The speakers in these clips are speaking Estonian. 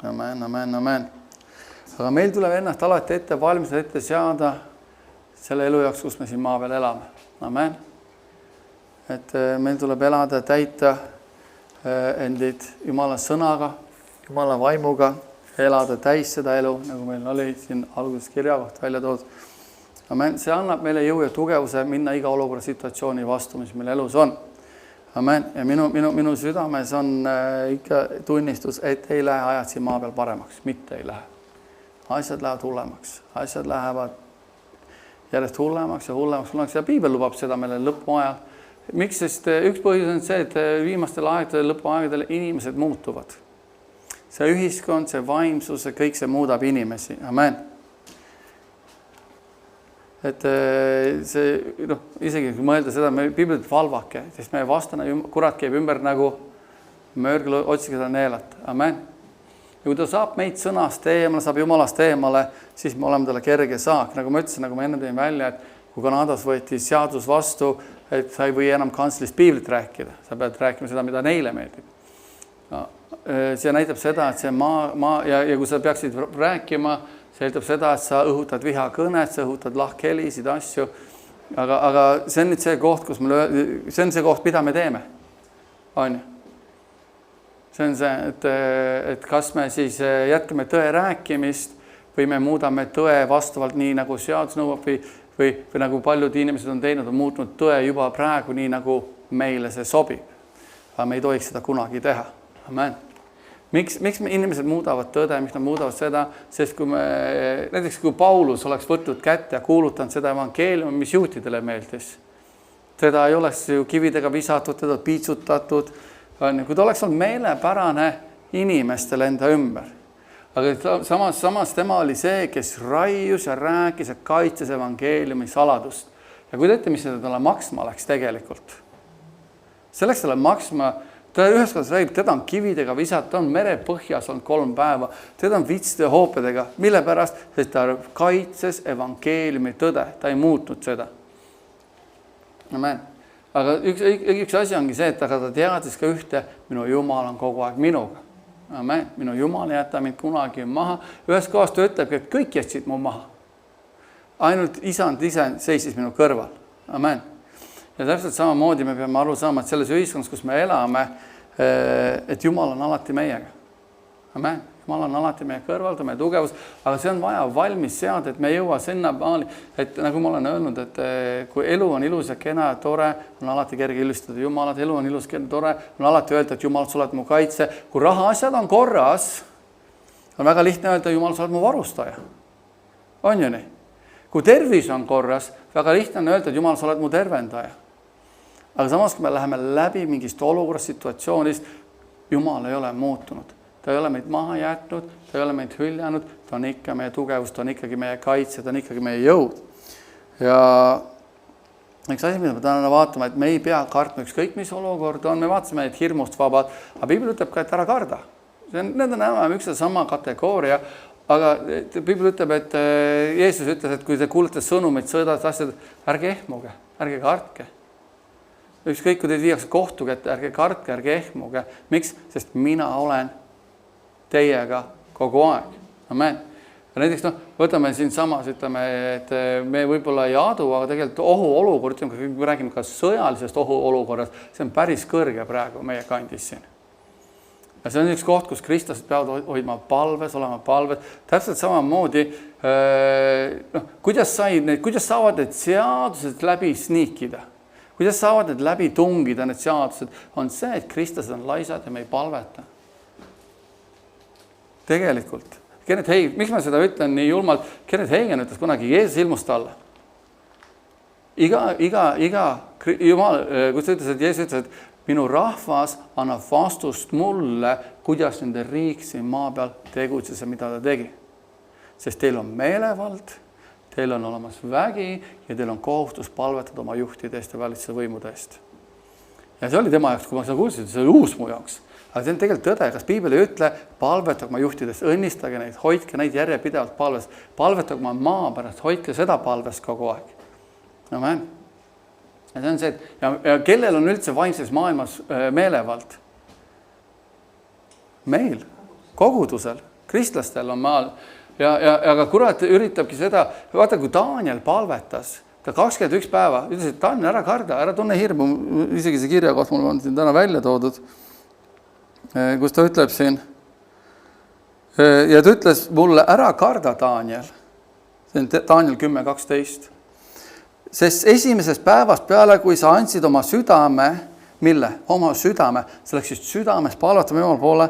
Amen, amen, amen. Aga meil tuleb ennast alati ette valmistada, ette seada selle elu jaoks, kus me siin maa peal elame. Amen. Et meil tuleb elada, täita endid Jumala sõnaga, Jumala vaimuga, elada täis seda elu, nagu meil oli siin alguses kirja kohta välja toodud. Amen. See annab meile jõu ja tugevuse minna iga olukorra situatsiooni vastu, mis meil elus on. Amen. Ja minu südames on ikka tunnistus, et ei lähe ajad siin maa peal paremaks. Mitte ei lähe. Asjad lähevad hullemaks. Asjad lähevad järjest hullemaks ja hullemaks. Ja Piibel lubab seda meile lõpuajal. Miks? Sest üks põhjus on see, et viimastel aegadel, lõpuaegadel inimesed muutuvad. See ühiskond, see vaimsus, kõik see muudab inimesi. Amen. Et see, isegi kui mõelda seda, me Piiblit valvake, sest meie vastane kurat käib ümber nagu mörgl otsige seda neelat. Amen. Ja kui ta saab meid sõnast eemale, saab Jumalast eemale, siis me oleme talle kerge saak. Nagu ma ütlesin, nagu ma enne tõin välja, et kui Kanadas võeti seadus vastu, et sa ei või enam kantslist Piiblit rääkida. Sa pead rääkima seda, mida neile meeldib. See näitab seda, et see ja kui sa peaksid rääkima, see näitab seda, et sa õhutad vihakõnet, sa õhutad lahkhelisid, asju. Aga see on nüüd see koht, see on see koht, mida me teeme. On ju? See on see, et kas me siis jätkame tõe rääkimist või me muudame tõe vastavalt nii, nagu seadus nõuab või nagu paljud inimesed on teinud, on muutnud tõe juba praegu nii, nagu meile see sobib. Aga me ei tohiks seda kunagi teha. Amen. Miks inimesed muudavad tõde, miks nad muudavad seda? Sest näiteks kui Paulus oleks võtnud kätte ja kuulutanud seda evangeeliumi, mis juutidele meeldis. Teda ei oleks ju kividega visatud, teda piitsutatud. Kui ta oleks olnud meelepärane inimestele enda ümber. Aga samas tema oli see, kes raius ja rääkis ja kaitses evangeeliumi saladust. Ja kui teete, mis seda talle maksma läks tegelikult? See läks talle maksma, ta ühes kohas räägib, teda on kividega visat, ta on mere põhjas olnud 3 päeva, teda on vitside hoopedega. Mille pärast? Sest ta kaitses evangeeliumi tõde, ta ei muutnud seda. Amen. Aga üks asi ongi see, et ta teadis ka ühte, minu Jumal on kogu aeg minuga. Amen. Minu Jumal ei jäta mind kunagi maha. Ühes kohas ta ütleb, et kõik jätsid mu maha. Ainult isand ise seisis minu kõrval. Amen. Ja täpselt samamoodi me peame aru saama, et selles ühiskonnas, kus me elame, et Jumal on alati meiega. Amen. Jumal on alati meie kõrval, ta meie tugevus, aga see on vaja valmis seada, et me ei jõua sinna maali, et nagu ma olen öelnud, et kui elu on ilus ja kena ja tore, on alati kerge ilustada Jumalat, elu on ilus, kena ja tore, on alati öelda, et Jumal, sa oled mu kaitse. Kui raha asjad on korras, on väga lihtne öelda, Jumal, sa oled mu varustaja. On ju nii? Kui tervis on korras, väga lihtne on öelda, et Jumal, sa oled mu tervendaja. Aga samas, kui me läheme läbi mingist olukorrast, situatsioonist, Jumal ei ole muutunud. Ta ei ole meid maha jätnud, ta ei ole meid hüljanud, ta on ikka meie tugevus, ta on ikkagi meie kaitse, ta on ikkagi meie jõud. Ja üks asi, mida me täna vaatame, et me ei pea kartma ükskõik, mis olukord on, me vaatasime neid hirmust vabad, aga Piibel ütleb ka, et ära karda. Need on enam üks ja sama kategooria, aga Piibel ütleb, et Jeesus ütles, et kui te kuulete sõnumeid, sõdad, asjad, ärge ehmuge, ärge kartke. Ükskõik, kui teid viiakse kohtu kätte, ärge kartke, ärge ehmuge. Miks? Sest mina olen teiega kogu aeg. Amen. Ja näiteks, võtame siin samas, ütleme, et me võib-olla ei adu, aga tegelikult ohuolukord, kui me räägime ka sõjalisest ohuolukorrast, see on päris kõrge praegu meie kandis siin. Ja see on üks koht, kus kristlased peavad hoidma palves, olema palves. Täpselt samamoodi, kuidas saavad need seadused läbi sniikida? Kuidas saavad need läbi tungida, need seadused? On see, et kristlased on laisad ja me ei palveta. Tegelikult. Miks ma seda ütlen nii julmalt? Kenneth Hagin ütles kunagi, Jeesus ilmus talle. Jumal, kus ta ütles, et Jeesus ütles, et minu rahvas annab vastust mulle, kuidas nende riik siin maa peal tegutses ja mida ta tegi. Sest teil on meelevald, teil on olemas vägi ja teil on kohustus palvetada oma juhtide eest ja valitsuse võimude eest. Ja see oli tema jaoks, kui ma seda kuulsin, see oli uus mu jaoks. Aga see on tegelikult tõde, kas Piibel ei ütle, palvetage oma juhtidest, õnnistage neid, hoidke neid järjepidevalt palves, palvetage oma maa pärast, hoidke seda palves kogu aeg. Amen. Ja see on see, ja kellel on üldse vaimses maailmas meelevald? Meil, kogudusel. kristlastel on maal ja ka kurat üritabki seda, vaata kui Daniel palvetas, ta 21 päeva, ütles, et Daniel, ära karda, ära tunne hirmu, isegi see kirjakoht mul on siin täna välja toodud, kus ta ütleb siin, ja ta ütles mulle, ära karda, Daniel, see on Daniel 10.12, sest esimesest päevast peale, kui sa andsid oma südame, mille? Oma südame, see läks just südames palvetama Jumala poole,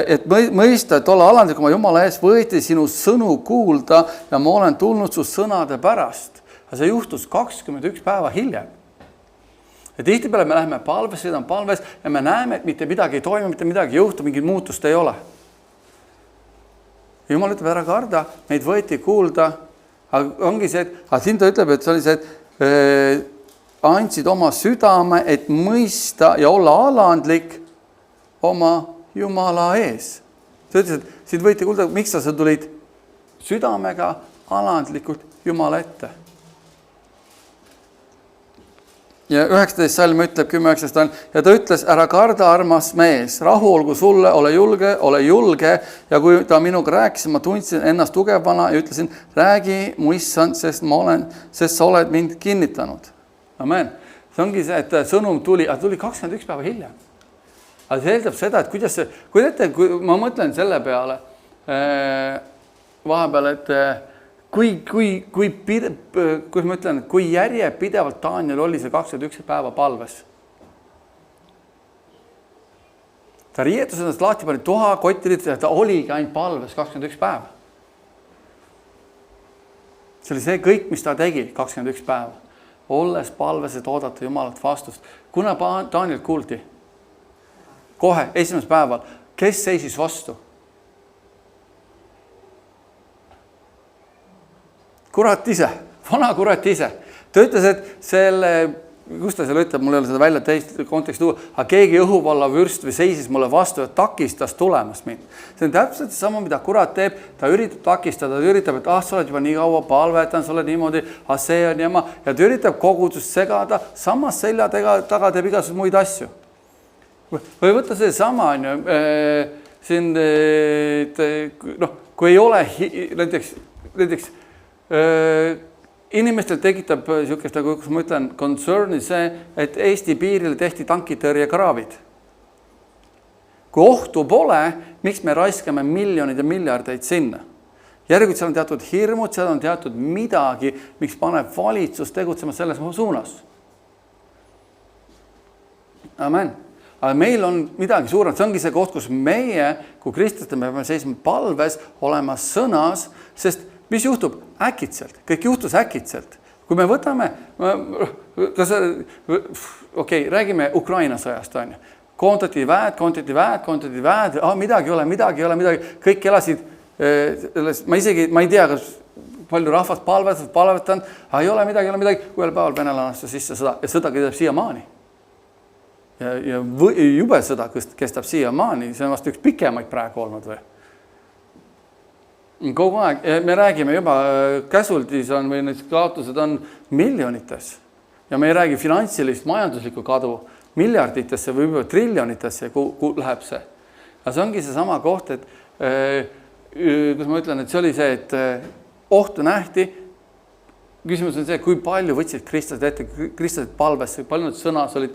et mõista, et olla alandlik oma Jumala ees, võeti sinu sõnu kuulda ja ma olen tulnud su sõnade pärast. Ja see juhtus 21 päeva hiljem. Ja tihtipeale me läheme palves, sõidame palves ja me näeme, et mitte midagi ei toimu, mitte midagi ei juhtu, mingit muutust ei ole. Jumal ütleb, ära karda, meid võeti kuulda, aga ongi see, et siin ta ütleb, et see oli see, et andsid oma südame, et mõista ja olla alandlik oma Jumala ees. Ta ütles, et sind võiti kuulda, miks sa tulid südamega alandlikult Jumala ette. Ja 19 salm ütleb 10.19 ja ta ütles, ära karda, armas mees, rahu olgu sulle, ole julge ja kui ta minuga rääkis, ma tundsin ennast tugevana ja ütlesin, räägi mu issand, sest sa oled mind kinnitanud. Amen. See ongi see, et sõnum tuli 21 päeva hiljem. Aga see eeldab seda, et kui ma mõtlen selle peale vahepeal, et kui järjepidevalt Daniel oli see 21 päeva palves. Ta riietus ennast lahti, pani tuha, kottiriitus ja ta oligi ainult palves 21 päeva. See oli see kõik, mis ta tegi 21 päeva. Olles palves, et oodata Jumalat vastust. Kuna Daniel kuuldi? Kohe, esimesel päeval. Kes seisis vastu? Kurat ise, vana kurat ise. Ta ütles, et selle, kus ta seal ütleb, mul ei ole seda välja teist konteksti tuua, aga keegi õhuvalla vürst või seisis mulle vastu ja takistas tulemast mind. See on täpselt sama, mida kurat teeb. Ta üritab takistada, ta üritab, et sa oled juba nii kaua palvetan, sa oled niimoodi, see on jama. Ja ta üritab kogudust segada, samas selja taga teeb igasugused muid asju. Või võtta see sama, siin, kui ei ole näiteks inimestel tekitab niisugust, kus ma ütlen, concerni see, et Eesti piiril tehti tankitõrjekraavid. Kui ohtu pole, miks me raiskame miljonid ja miljardeid sinna? Järelikult seal on teatud hirmud, seal on teatud midagi, miks paneb valitsus tegutsema selles suunas. Amen. Aga meil on midagi suuremat, see ongi see koht, kus meie, kui kristlased, me peame seisma palves, olema sõnas, sest mis juhtub? Äkitselt. Kõik juhtus äkitselt. Kui me võtame, räägime Ukraina sõjast, on ju. Koondati väed, midagi ei ole, kõik elasid, ma ei tea, kas palju rahvast palvetanud, aga ei ole midagi, kui päeval venelane astus sisse sõda ja sõda kestab siiamaani. Ja jube sõda kestab siiamaani, see on vast üks pikemaid praegu olnud või? Kogu aeg, me räägime juba, käsuldis on või need kaotused on miljonites ja me ei räägi finantsilist, majanduslikku kadu miljarditesse või juba triljonitesse, kuhu läheb see. Aga see ongi see sama koht, et kus ma ütlen, et see oli see, et ohtu nähti. Küsimus on see, kui palju võtsid kristlased ette, kristlased palvesse, palju nad sõnas olid.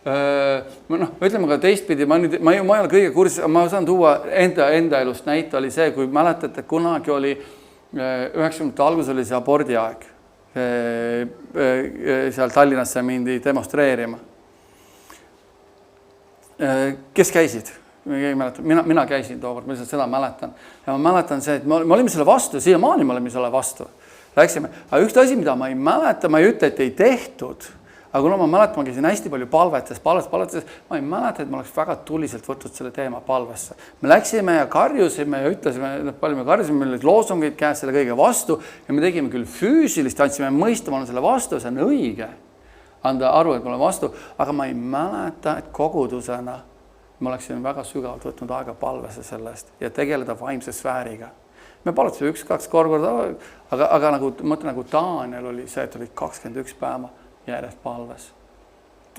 Ütleme ka teistpidi, ma ei ole kõige kursis, ma saan tuua enda elust näite, oli see, kui mäletate, kunagi oli 90. algus oli see abordi aeg. Seal Tallinnasse mindi demonstreerima. Kes käisid? Mina käisin tookord, ma seda mäletan. Ja ma mäletan see, et me olime selle vastu, siiamaani me olime selle vastu. Läksime. Aga üks asi, mida ma ei mäleta, ma ei ütle, et ei tehtud. Aga kuna ma mäletan, ma käisin hästi palju palvetes, ma ei mäleta, et ma oleks väga tuliselt võtnud selle teema palvesse. Me läksime ja karjusime ja ütlesime, palju me karjusime, meil olid loosungid käes selle kõige vastu ja me tegime küll füüsilist, andsime mõista, ma olen selle vastu, see on õige. Anda aru, et ma olen vastu, aga ma ei mäleta, et kogudusena ma oleksin väga sügavalt võtnud aega palvesse sellest ja tegeleda vaimse sfääriga. Me palutasime 1-2 korda, aga nagu Daniel oli see, et oli 21 päeva järjest palves.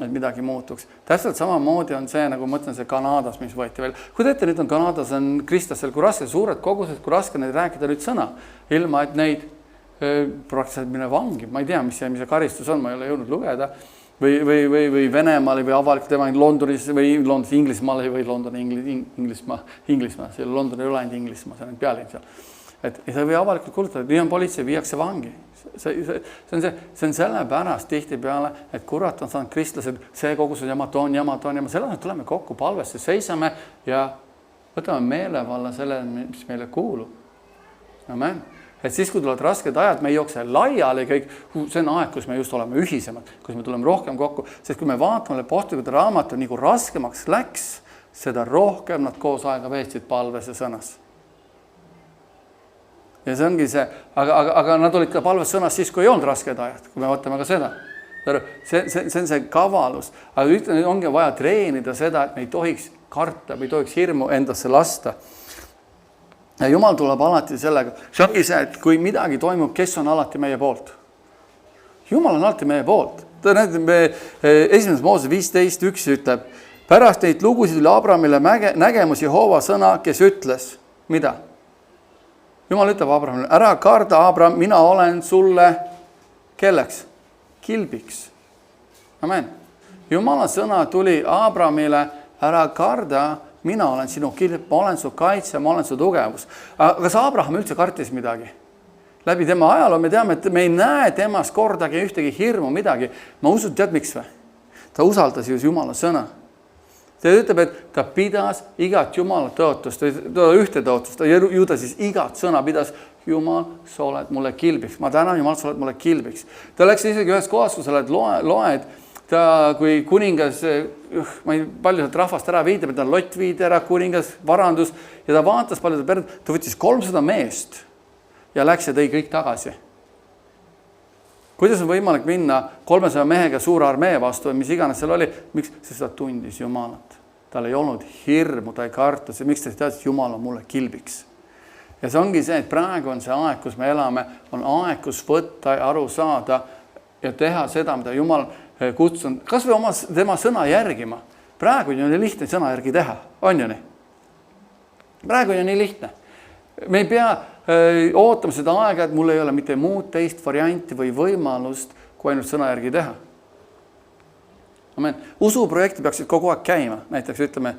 et midagi muutuks. Täpselt samamoodi on see, nagu ma mõtlen, see Kanadas, mis võeti veel. Kui te ette nüüd on Kanadas on kristlastel, kui raske, suured kogused, kui raske neid rääkida nüüd sõna, ilma et neid praktiliselt mine vangi. Ma ei tea, mis see karistus on, ma ei ole jõudnud lugeda. Või Venemaale või avalikult tema Londonis või Londonis Inglismaale või Londoni Inglismaa, see London ei ole ainult Inglismaa, see on pealinn seal. Et ei või avalikult kuulutada, nii on politsei, viiakse vangi. See on sellepärast tihtipeale, et kurat on saanud kristlased, see kogus on jama, selle tuleme kokku palvesse, seisame ja võtame meelevalla selle, mis meile kuulub. Amen. Et siis, kui tulevad rasked ajad, me ei jookse laiali kõik, see on aeg, kus me just oleme ühisemad, kus me tuleme rohkem kokku, sest kui me vaatame apostlikute raamatu, nii kui raskemaks läks, seda rohkem nad koos aega veetsid palves ja sõnas. Ja see ongi see, aga nad olid ka palves sõnas siis, kui ei olnud rasked ajad, kui me võtame ka seda. See on see kavalus, aga ütlen, ongi vaja treenida seda, et me ei tohiks karta, me ei tohiks hirmu endasse lasta. Ja Jumal tuleb alati sellega. See ongi see, et kui midagi toimub, kes on alati meie poolt? Jumal on alati meie poolt. Esimeses Mooses 15.1 ütleb, pärast neid lugusid üle Abramile nägemus Jehova sõna, kes ütles, mida? Jumal ütleb Abramile, ära karda, Abram, mina olen sulle kelleks? Kilbiks. Amen. Jumala sõna tuli Abramile, ära karda, mina olen sinu kilp, ma olen su kaitse, ma olen su tugevus. Aga kas Abraham üldse kartis midagi? Läbi tema ajaloo me teame, et me ei näe temas kordagi ühtegi hirmu midagi. Ma usun, tead miks või? Ta usaldas ju Jumala sõna. Ta ütleb, et ta pidas igat Jumala tõotust, ühte tõotust, ju ta siis igat sõna pidas, Jumal, sa oled mulle kilbiks. Ma tänan, Jumal, sa oled mulle kilbiks. Ta läks isegi ühes kohas, kui sa loed, ta kui kuningas, palju sealt rahvast ära viidab, ta Lott viidi ära, kuningas, varandus, ja ta vaatas palju ta võttis 300 meest ja läks ja tõi kõik tagasi. Kuidas on võimalik minna 300 mehega suure armee vastu või mis iganes seal oli? Miks? Sest ta tundis Jumalat. Tal ei olnud hirmu, ta ei karta. Miks ta teadis, et Jumal on mulle kilbiks? Ja see ongi see, et praegu on see aeg, kus me elame, on aeg, kus võtta ja aru saada ja teha seda, mida Jumal kutsun. Kas või tema sõna järgima? Praegu on ju nii lihtne sõna järgi teha. On ju nii? Praegu on ju nii lihtne. Me ei pea ootame seda aega, et mul ei ole mitte muud teist varianti või võimalust, kui ainult sõna järgi teha. Amen. Usuprojekti peaksid kogu aeg käima. Näiteks ütleme,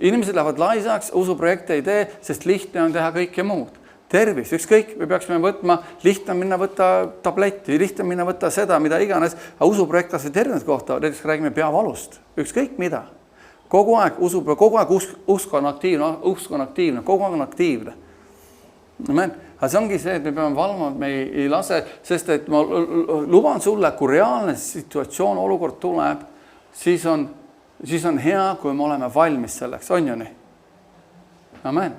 inimesed lähevad laisaks, usuprojekte ei tee, sest lihtne on teha kõike muud. Tervis, ükskõik, me peaksime võtma, lihtne minna võtta tabletti, lihtne minna võtta seda, mida iganes, aga usuprojekt kas või tervise kohta, näiteks räägime peavalust, ükskõik mida. Kogu aeg usk on aktiivne, kogu aeg on aktiivne. Amen. Aga see ongi see, et me peame valma, et me ei lase, sest et ma luban sulle, kui reaalne situatsioon, olukord tuleb, siis on hea, kui me oleme valmis selleks. On ju nii? Amen.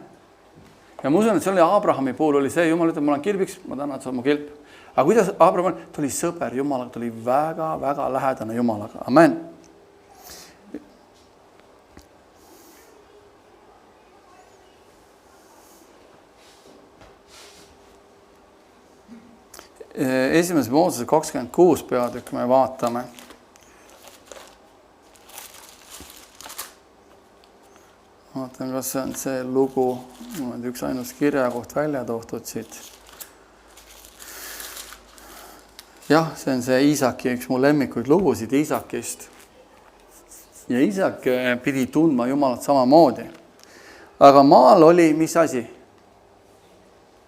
Ja ma usun, et see oli Abrahami puhul oli see, Jumal ütleb, ma olen kilbiks, ma tänan, et sa oled mu kilp. Aga kuidas Abraham oli? Ta oli sõber Jumalaga, ta oli väga, väga lähedane Jumalaga. Amen. Esimeses Moosese 26 peatükk me vaatame. Vaatan, kas see on see lugu, mul on üks ainus kirjakoht välja tohtud siit. Jah, see on see Iisaki, üks mu lemmikuid lugusid Iisakist. Ja Iisak pidi tundma Jumalat samamoodi. Aga maal oli, mis asi?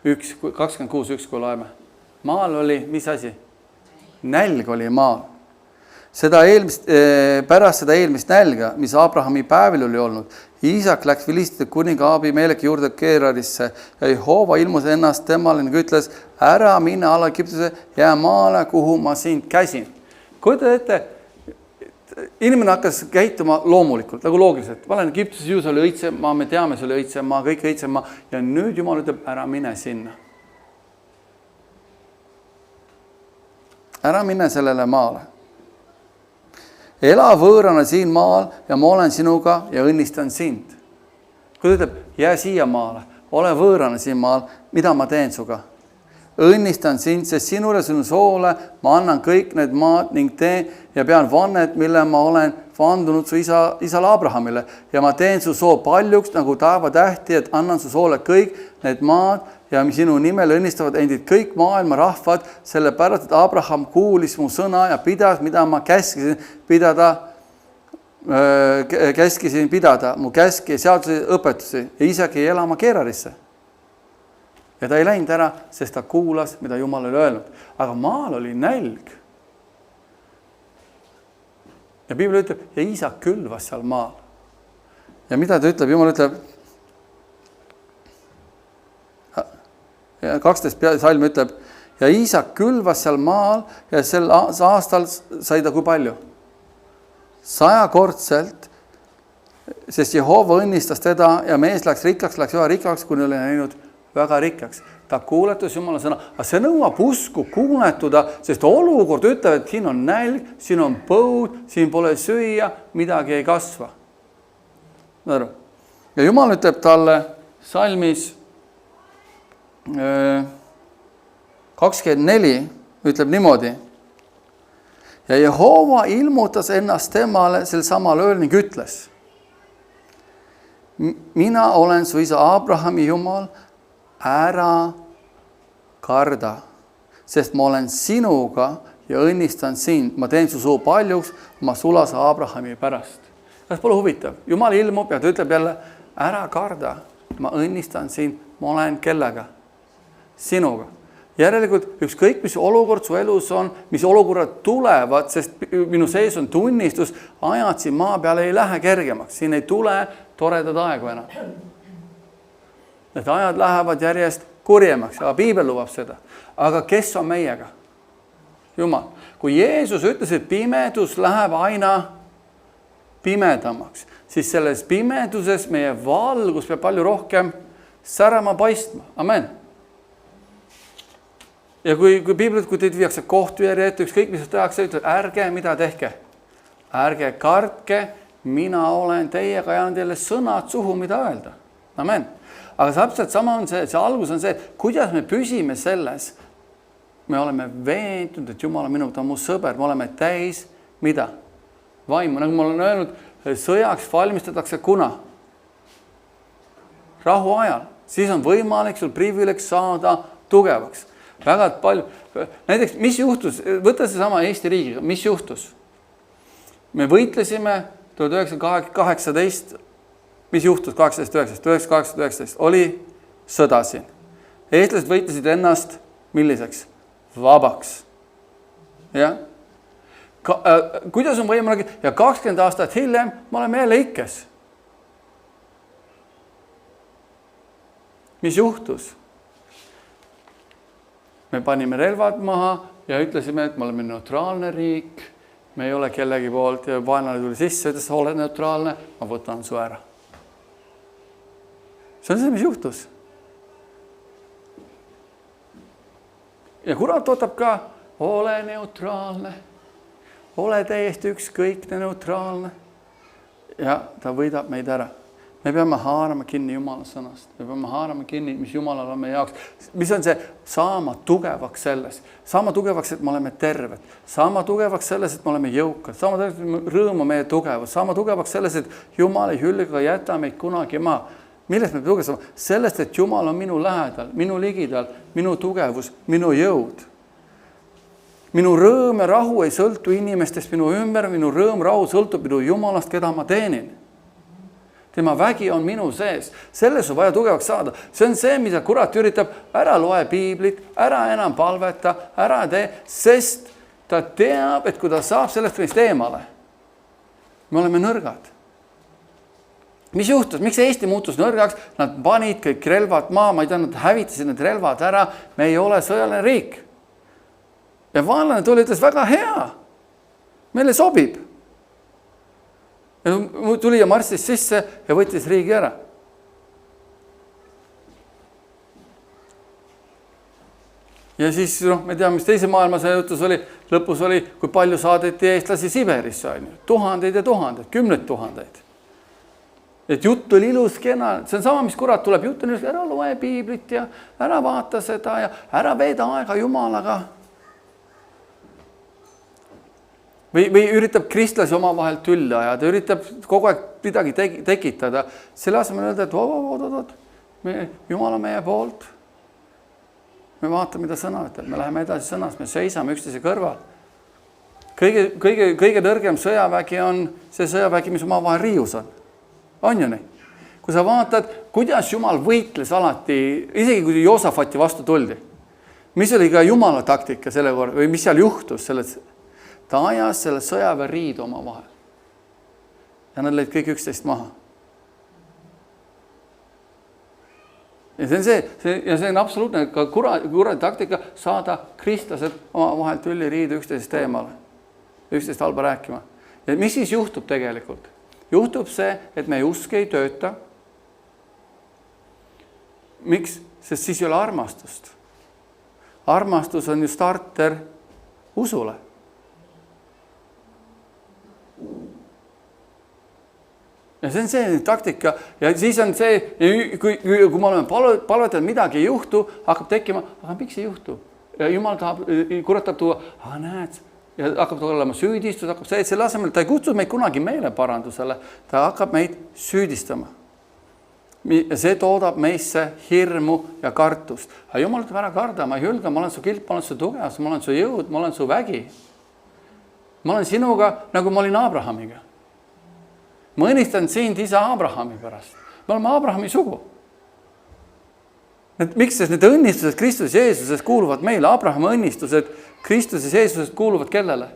26.1, kui loeme. Maal oli, mis asi? Nälg oli maal. Pärast seda eelmist nälga, mis Abrahami päevil oli olnud, Iisak läks Filistide kuninga Abimeleki juurde Geerarisse ja Jehova ilmus ennast temale ning ütles, ära minna alla Egiptuse, jää maale, kuhu ma sind käsin. Kujuta ette, inimene hakkas käituma loomulikult, nagu loogiliselt. Valen Egiptuses ju see oli õitsem maa, me teame, see oli õitsem maa, kõik õitsem maa ja nüüd Jumal ütleb, ära mine sinna. Ära mine sellele maale. Ela võõrana siin maal ja ma olen sinuga ja õnnistan sind. Kui ta ütleb, jää siia maale, ole võõrana siin maal, mida ma teen suga? õnnistan sind, sest sinule, sinu soole ma annan kõik need maad ning tee ja pean vannet, mille ma olen vandunud su isale Abrahamile. Ja ma teen su soo paljuks nagu taevatähti, et annan su soole kõik need maad ja sinu nimel õnnistavad endid kõik maailma rahvad, sellepärast, et Abraham kuulis mu sõna ja pidas, mida ma käskisin pidada, mu käski ja seaduse õpetusi ja isegi elama Gerarisse. Ja ta ei läinud ära, sest ta kuulas, mida Jumal oli öelnud. Aga maal oli nälg. Ja Piibel ütleb, ja Iisak külvas seal maal. Ja mida ta ütleb? Jumal ütleb, 12 salm ütleb, ja Iisak külvas seal maal ja sel aastal sai ta kui palju? 100-kordselt, sest Jehova õnnistas teda ja mees läks rikkaks, väga rikkaks, kuni oli näinud väga rikkaks. Ta kuuletus Jumala sõna, aga see nõuab usku kuuletuda, sest olukord ütleb, et siin on nälg, siin on põud, siin pole süüa, midagi ei kasva. Ja Jumal ütleb talle salmis 24, ütleb niimoodi. Ja Jehova ilmutas ennast temale sel samal ööl ning ütles, mina olen su isa Abrahami Jumal, ära karda, sest ma olen sinuga ja õnnistan sind. Ma teen su suu paljuks, ma sulase Abrahami pärast. Kas pole huvitav? Jumal ilmub ja ta ütleb jälle, ära karda, ma õnnistan sind, ma olen kellega? Sinuga. Järelikult ükskõik, mis olukord su elus on, mis olukorrad tulevad, sest minu sees on tunnistus, ajad siin maa peale ei lähe kergemaks. Siin ei tule toredad aegu enam. Need ajad lähevad järjest kurjemaks, aga Piibel lubab seda. Aga kes on meiega? Jumal. Kui Jeesus ütles, et pimedus läheb aina pimedamaks, siis selles pimeduses meie valgus peab palju rohkem särama paistma. Amen. Ja kui Piiblit, kui teid viiakse kohtu järje ette, ükskõik mis tehakse, ütleb, ärge mida tehke. Ärge kartke, mina olen teiega ja annan teile sõnad suhu, mida öelda. Amen. Aga täpselt sama on see algus on see, kuidas me püsime selles. Me oleme veendunud, et Jumal on ta on mu sõber, me oleme täis, mida? Vaimu, nagu ma olen öelnud, sõjaks valmistatakse kuna? Rahu ajal. Siis on võimalik sul privileeg saada tugevaks. Väga palju. Näiteks, mis juhtus? Võta see sama Eesti riigiga. Mis juhtus? Me võitlesime 1918. Mis juhtus 1919? Oli sõda siin. Eestlased võitlesid ennast milliseks? Vabaks. Ja? Kuidas on võimalik? Ja 20 aastat hiljem me oleme jälle ikkes. Mis juhtus? Me panime relvad maha ja ütlesime, et me oleme neutraalne riik, me ei ole kellegi poolt ja vaenlane tuli sisse, ütles, ole neutraalne, ma võtan su ära. See on see, mis juhtus. Ja kurat ootab ka, ole neutraalne, ole täiesti ükskõikne neutraalne ja ta võidab meid ära. Me peame haarama kinni Jumala sõnast. Me peame haarama kinni, mis Jumalal on meie jaoks. Mis on see? Saama tugevaks selles. Saama tugevaks, et me oleme terved. Saama tugevaks selles, et me oleme jõukad. Saama tugevaks, et me rõõmu meie tugevus. Saama tugevaks selles, et Jumal ei hülga jäta meid kunagi maa. Millest me tugevaks? Sellest, et Jumal on minu lähedal, minu ligidal, minu tugevus, minu jõud. Minu rõõm ja rahu ei sõltu inimestest minu ümber. Minu rõõm, rahu sõltub minu Jumalast, keda ma teenin. Tema vägi on minu sees. Selles on vaja tugevaks saada. See on see, mida kurat üritab. Ära loe piiblit, ära enam palveta, ära tee, sest ta teab, et kui ta saab sellest meist eemale, me oleme nõrgad. Mis juhtus? Miks Eesti muutus nõrgaks? Nad panid kõik relvad maa, ma ei tea, nad hävitasid need relvad ära. Me ei ole sõjaline riik. Ja vaenlane tuli, ütles väga hea. Meile sobib. Ja tuli ja marssis sisse ja võttis riigi ära. Ja siis me teame, mis teise maailmasõja jutus oli. Lõpus oli, kui palju saadeti eestlasi Siberisse. Tuhandeid ja tuhandeid, 10 000. et jutt oli ilus, kena, see on sama, mis kurat tuleb, jutt on ilus, ära loe piiblit ja ära vaata seda ja ära veeda aega Jumalaga. Või üritab kristlasi oma vahel tülli ajada, üritab kogu aeg midagi tekitada. Selle asemel öelda, et oot, Jumal on meie poolt. Me vaatame, mida sõna ütleb, me läheme edasi sõnas, me seisame üksteise kõrval. Kõige nõrgem sõjavägi on see sõjavägi, mis oma vahel riius on. On ju nii? Kui sa vaatad, kuidas Jumal võitles alati, isegi kui Joosafati vastu tuldi, mis oli ka Jumala taktika selle kord, või mis seal juhtus, ta ajas selle sõjaväe riidu oma vahel. Ja nad lõid kõik üksteist maha. Ja see on absoluutne ka kuradi taktika saada kristlased oma vahel tülli riidu üksteisest eemale, üksteist halba rääkima. Ja mis siis juhtub tegelikult? Juhtub see, et meie usk ei tööta. Miks? Sest siis ei ole armastust. Armastus on ju starter usule. Ja see on see taktika ja siis on see, kui me oleme palvetanud midagi ei juhtu, hakkab tekkima, aga miks ei juhtu? Ja Jumal tahab, kurat tahab tuua, näed, ja hakkab olema süüdistus, hakkab see, et selle asemel ta ei kutsu meid kunagi meeleparandusele, ta hakkab meid süüdistama. Ja see toodab meisse hirmu ja kartust. Aga Jumal ütleb ära karda, ma ei hülga, ma olen su kilp, ma olen su tugevus, ma olen su jõud, ma olen su vägi. Ma olen sinuga, nagu ma olin Abrahamiga. Ma õnnistan sind isa Abrahami pärast. Me oleme Abrahami sugu. Miks siis need õnnistused Kristus Jeesuses kuuluvad meile? Abrahami õnnistused Kristus Jeesuses kuuluvad kellele?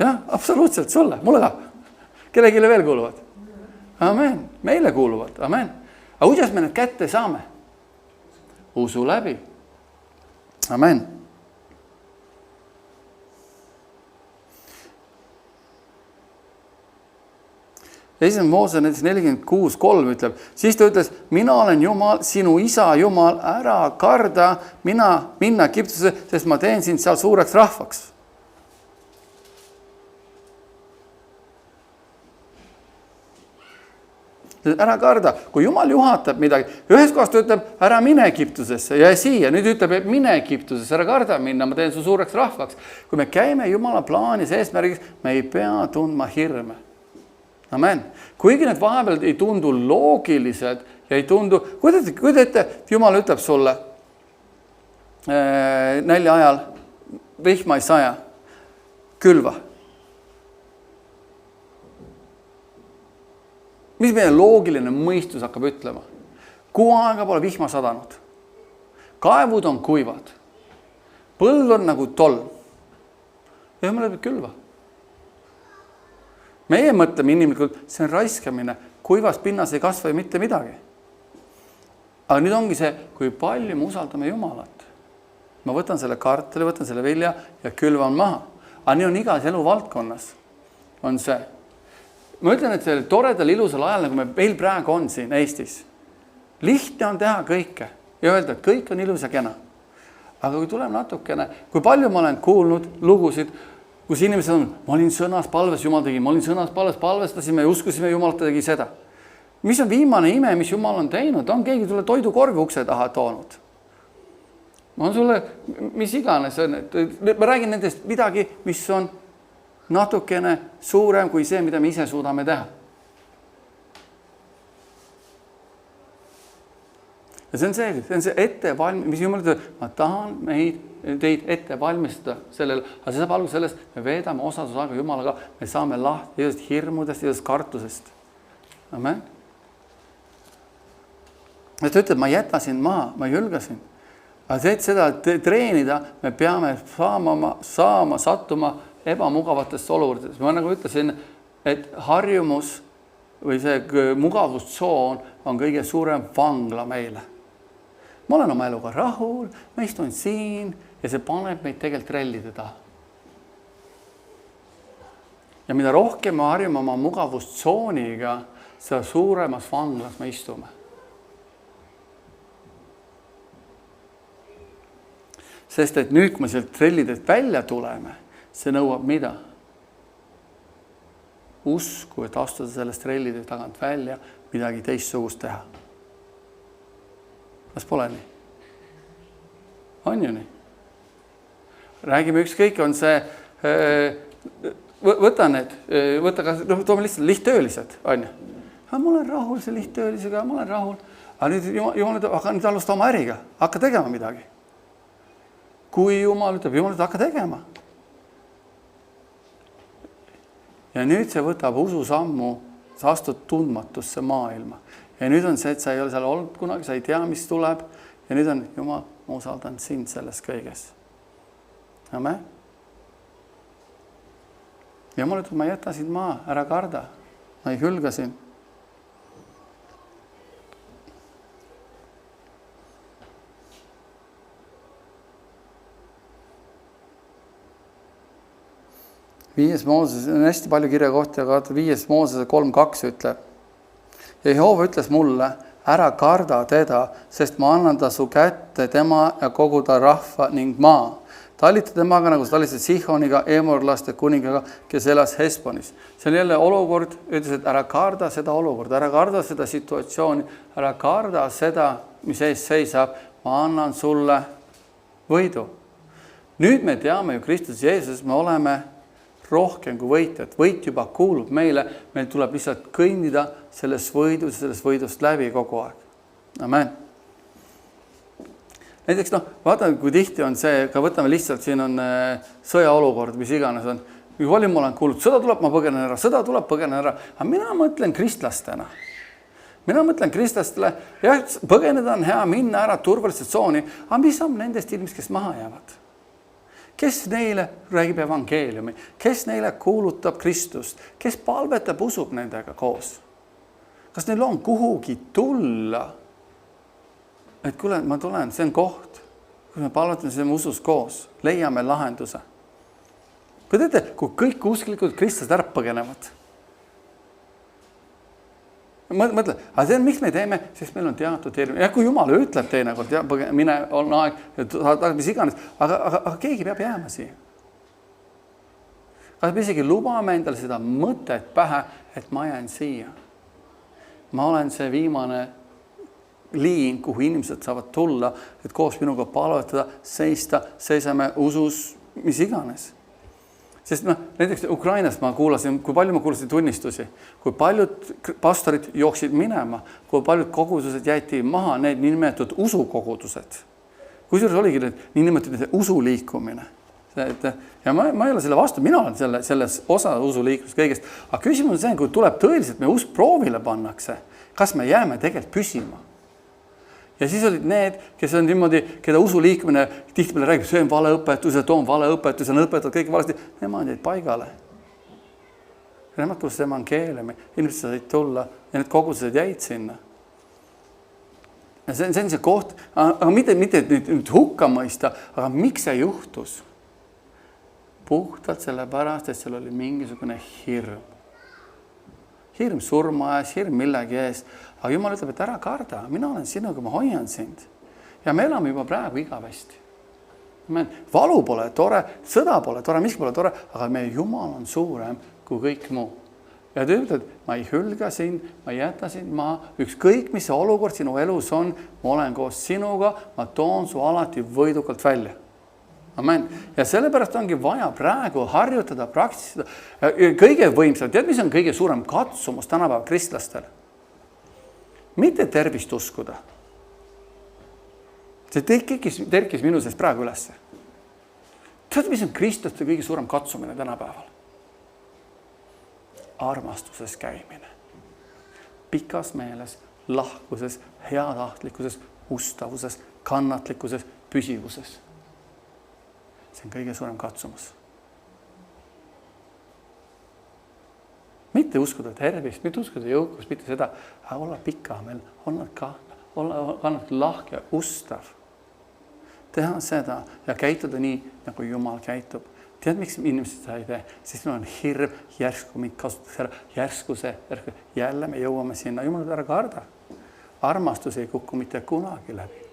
Jah, absoluutselt sulle, mulle ka. Kellegile veel kuuluvad? Amen. Meile kuuluvad. Amen. Aga kuidas me need kätte saame? Usu läbi. Amen. Esimene Moose 46:3 ütleb, siis ta ütles, mina olen Jumal, sinu isa Jumal, ära karda, minna Egiptusse, sest ma teen sind seal suureks rahvaks. Ära karda, kui Jumal juhatab midagi, ühes kohast ütleb, ära mine Egiptusesse ja siia, nüüd ütleb, et mine Egiptusesse, ära karda minna, ma teen su suureks rahvaks. Kui me käime Jumala plaanis eesmärgiks, me ei pea tundma hirme. Amen. Kuigi need vahepeal ei tundu loogilised ja ei tundu, kuida ette, Jumal ütleb sulle nälja ajal, vihma ei saja, külva. Mis meie loogiline mõistus hakkab ütlema? Kuu aega pole vihma sadanud. Kaevud on kuivad. Põld on nagu tolm. Ja Jumal ütleb külva. Meie mõtleme inimlikult, see on raiskamine, kuivas pinnas ei kasva mitte midagi. Aga nüüd ongi see, kui palju me usaldame Jumalat. Ma võtan selle kartuli, võtan selle vilja ja külvan maha. Aga nii on igas elu valdkonnas. On see. Ma ütlen, et sellel toredal ilusal ajal, nagu meil praegu on siin Eestis, lihtne on teha kõike ja öelda, et kõik on ilus ja kena. Aga kui tuleb natukene, kui palju ma olen kuulnud lugusid, kus inimesed on, ma olin sõnas palves, Jumal tegi, ma olin sõnas palves, palvestasime ja uskusime, Jumal tegi seda. Mis on viimane ime, mis Jumal on teinud? On keegi tule toidukorvi ukse taha toonud. Ma on sulle, mis iganes, ma räägin nendest midagi, mis on natukene suurem kui see, mida me ise suudame teha. Ja see on see ettevalmistada, mis Jumal ütleb, ma tahan teid ette valmistada sellele, aga see saab algus sellest, me veedame osadusaega Jumalaga, me saame lahti igasest hirmudest, igasest kartusest. Amen. Ja ta ütleb, ma jäta sind maha, ma hülgasin. Aga see, et seda treenida, me peame sattuma ebamugavatesse olukordades. Ma nagu ütlesin, et harjumus või see mugavustsoon on kõige suurem vangla meile. Ma olen oma eluga rahul, ma istun siin ja see paneb meid tegelikult trellide taha. Ja mida rohkem me harjume oma mugavustsooniga, seda suuremas vanglas me istume. Sest et nüüd, kui me sealt trellidest välja tuleme, see nõuab mida? Usku, et astuda sellest trellide tagant välja, midagi teistsugust teha. Kas pole nii? On ju nii? Räägime ükskõik, on see, võta toome lihtsalt lihttöölised, on ju. Ma olen rahul see lihttöölisega, ma olen rahul. Aga nüüd alusta oma äriga, hakka tegema midagi. Kui Jumal ütleb, hakka tegema. Ja nüüd see võtab ususammu, sa astud tundmatusse maailma. Ja nüüd on see, et sa ei ole seal olnud kunagi, sa ei tea, mis tuleb. Ja nüüd on, Jumal, ma usaldan sind selles kõiges. Amen. Jumal ütleb, ma jäta sind maa, ära karda. Ma ei hülga sind. Viies Mooses, on hästi palju kirja kohti, aga 5. Moosese 3.2 ütleb. Jehova ütles mulle, ära karda teda, sest ma annan ta su kätte tema ja kogu ta rahva ning maa. Talita temaga, nagu sa talitsid Sihoniga, Emorlaste kuningaga, kes elas Hesbonis. See oli jälle olukord, ütles, et ära karda seda olukorda, ära karda seda situatsiooni, ära karda seda, mis ees seisab, ma annan sulle võidu. Nüüd me teame ju Kristus Jeesus, me oleme rohkem kui võitjad. Võit juba kuulub meile, meil tuleb lihtsalt kõndida sellest võidust läbi kogu aeg. Amen. Näiteks, vaatame, kui tihti on see, ka võtame lihtsalt, siin on sõjaolukord, mis iganes on. Kui palju ma olen kuulnud, sõda tuleb, ma põgenen ära, sõda tuleb, põgenen ära. Aga mina mõtlen kristlastena. Mina mõtlen kristlastele, jah, põgeneda on hea, minna ära turvalisse tsooni, aga mis on nendest ilmist, kes maha jäävad? Kes neile räägib evangeeliumi, kes neile kuulutab Kristust, kes palvetab, usub nendega koos. Kas neil on kuhugi tulla? Et kuule, ma tulen, see on koht, kus me palvetame selle usus koos, leiame lahenduse. Kui teete, kui kõik usklikud kristlased ära põgenevad. Mõtle, aga see on, miks me teeme, sest meil on teatud termin. Ja kui Jumal ütleb teinekord, mine, on aeg, mis iganes, aga keegi peab jääma siia. Kas me isegi lubame endale seda mõtet pähe, et ma jään siia. Ma olen see viimane liin, kuhu inimesed saavad tulla, et koos minuga palvetada, seisame usus, mis iganes. Sest näiteks Ukrainas ma kuulasin, kui palju ma kuulasin tunnistusi, kui paljud pastorid jooksid minema, kui paljud kogudused jäeti maha, need niinimetatud usukogudused. Kusjuures oligi need niinimetatud usuliikumine. Ja ma ei ole selle vastu, mina olen selles osa usuliiklus kõigest. Aga küsimus on see, kui tuleb tõeliselt, me usk proovile pannakse, kas me jääme tegelikult püsima. Ja siis olid need, kes on niimoodi, keda usuliikumine tihtipeale räägib, see on valeõpetus, toon valeõpetus, on õpetad kõik valesti. Nemad jäid paigale. Nemad kuulsid evangeeliumi, inimesed said tulla ja need kogudused jäid sinna. Ja see on see koht, aga mitte nüüd hukka mõista, aga miks see juhtus? Puhtalt sellepärast, et seal oli mingisugune hirm. Hirm surma ees, hirm millegi ees. Aga Jumal ütleb, et ära karda, mina olen sinuga, ma hoian sind. Ja me elame juba praegu igavesti. Valu pole tore, sõda pole tore, miski pole tore, aga meie Jumal on suurem kui kõik muu. Ja ta ütleb, ma ei hülga sind, ma ei jäta sind maha, ükskõik mis see olukord sinu elus on, ma olen koos sinuga, ma toon su alati võidukalt välja. Amen. Ja sellepärast ongi vaja praegu harjutada, praktisida. Kõige võimsam, tead, mis on kõige suurem katsumus tänapäeva kristlastele? Mitte tervist uskuda. See terkis minu sees praegu ülesse. Tead, mis on kristlaste kõige suurem katsumine tänapäeval? Armastuses käimine. Pikas meeles, lahkuses, heatahtlikkuses, ustavuses, kannatlikkuses, püsivuses. See on kõige suurem katsumus. Mitte uskuda tervist, mitte uskuda jõukust, mitte seda, aga olla pikameel, olla lahke, ustav. Teha seda ja käituda nii, nagu Jumal käitub. Tead, miks inimesed seda ei tee? Sest meil on hirm, järsku mind kasutatakse ära, jälle me jõuame sinna. Jumal ära karda. Armastus ei kukku mitte kunagi läbi.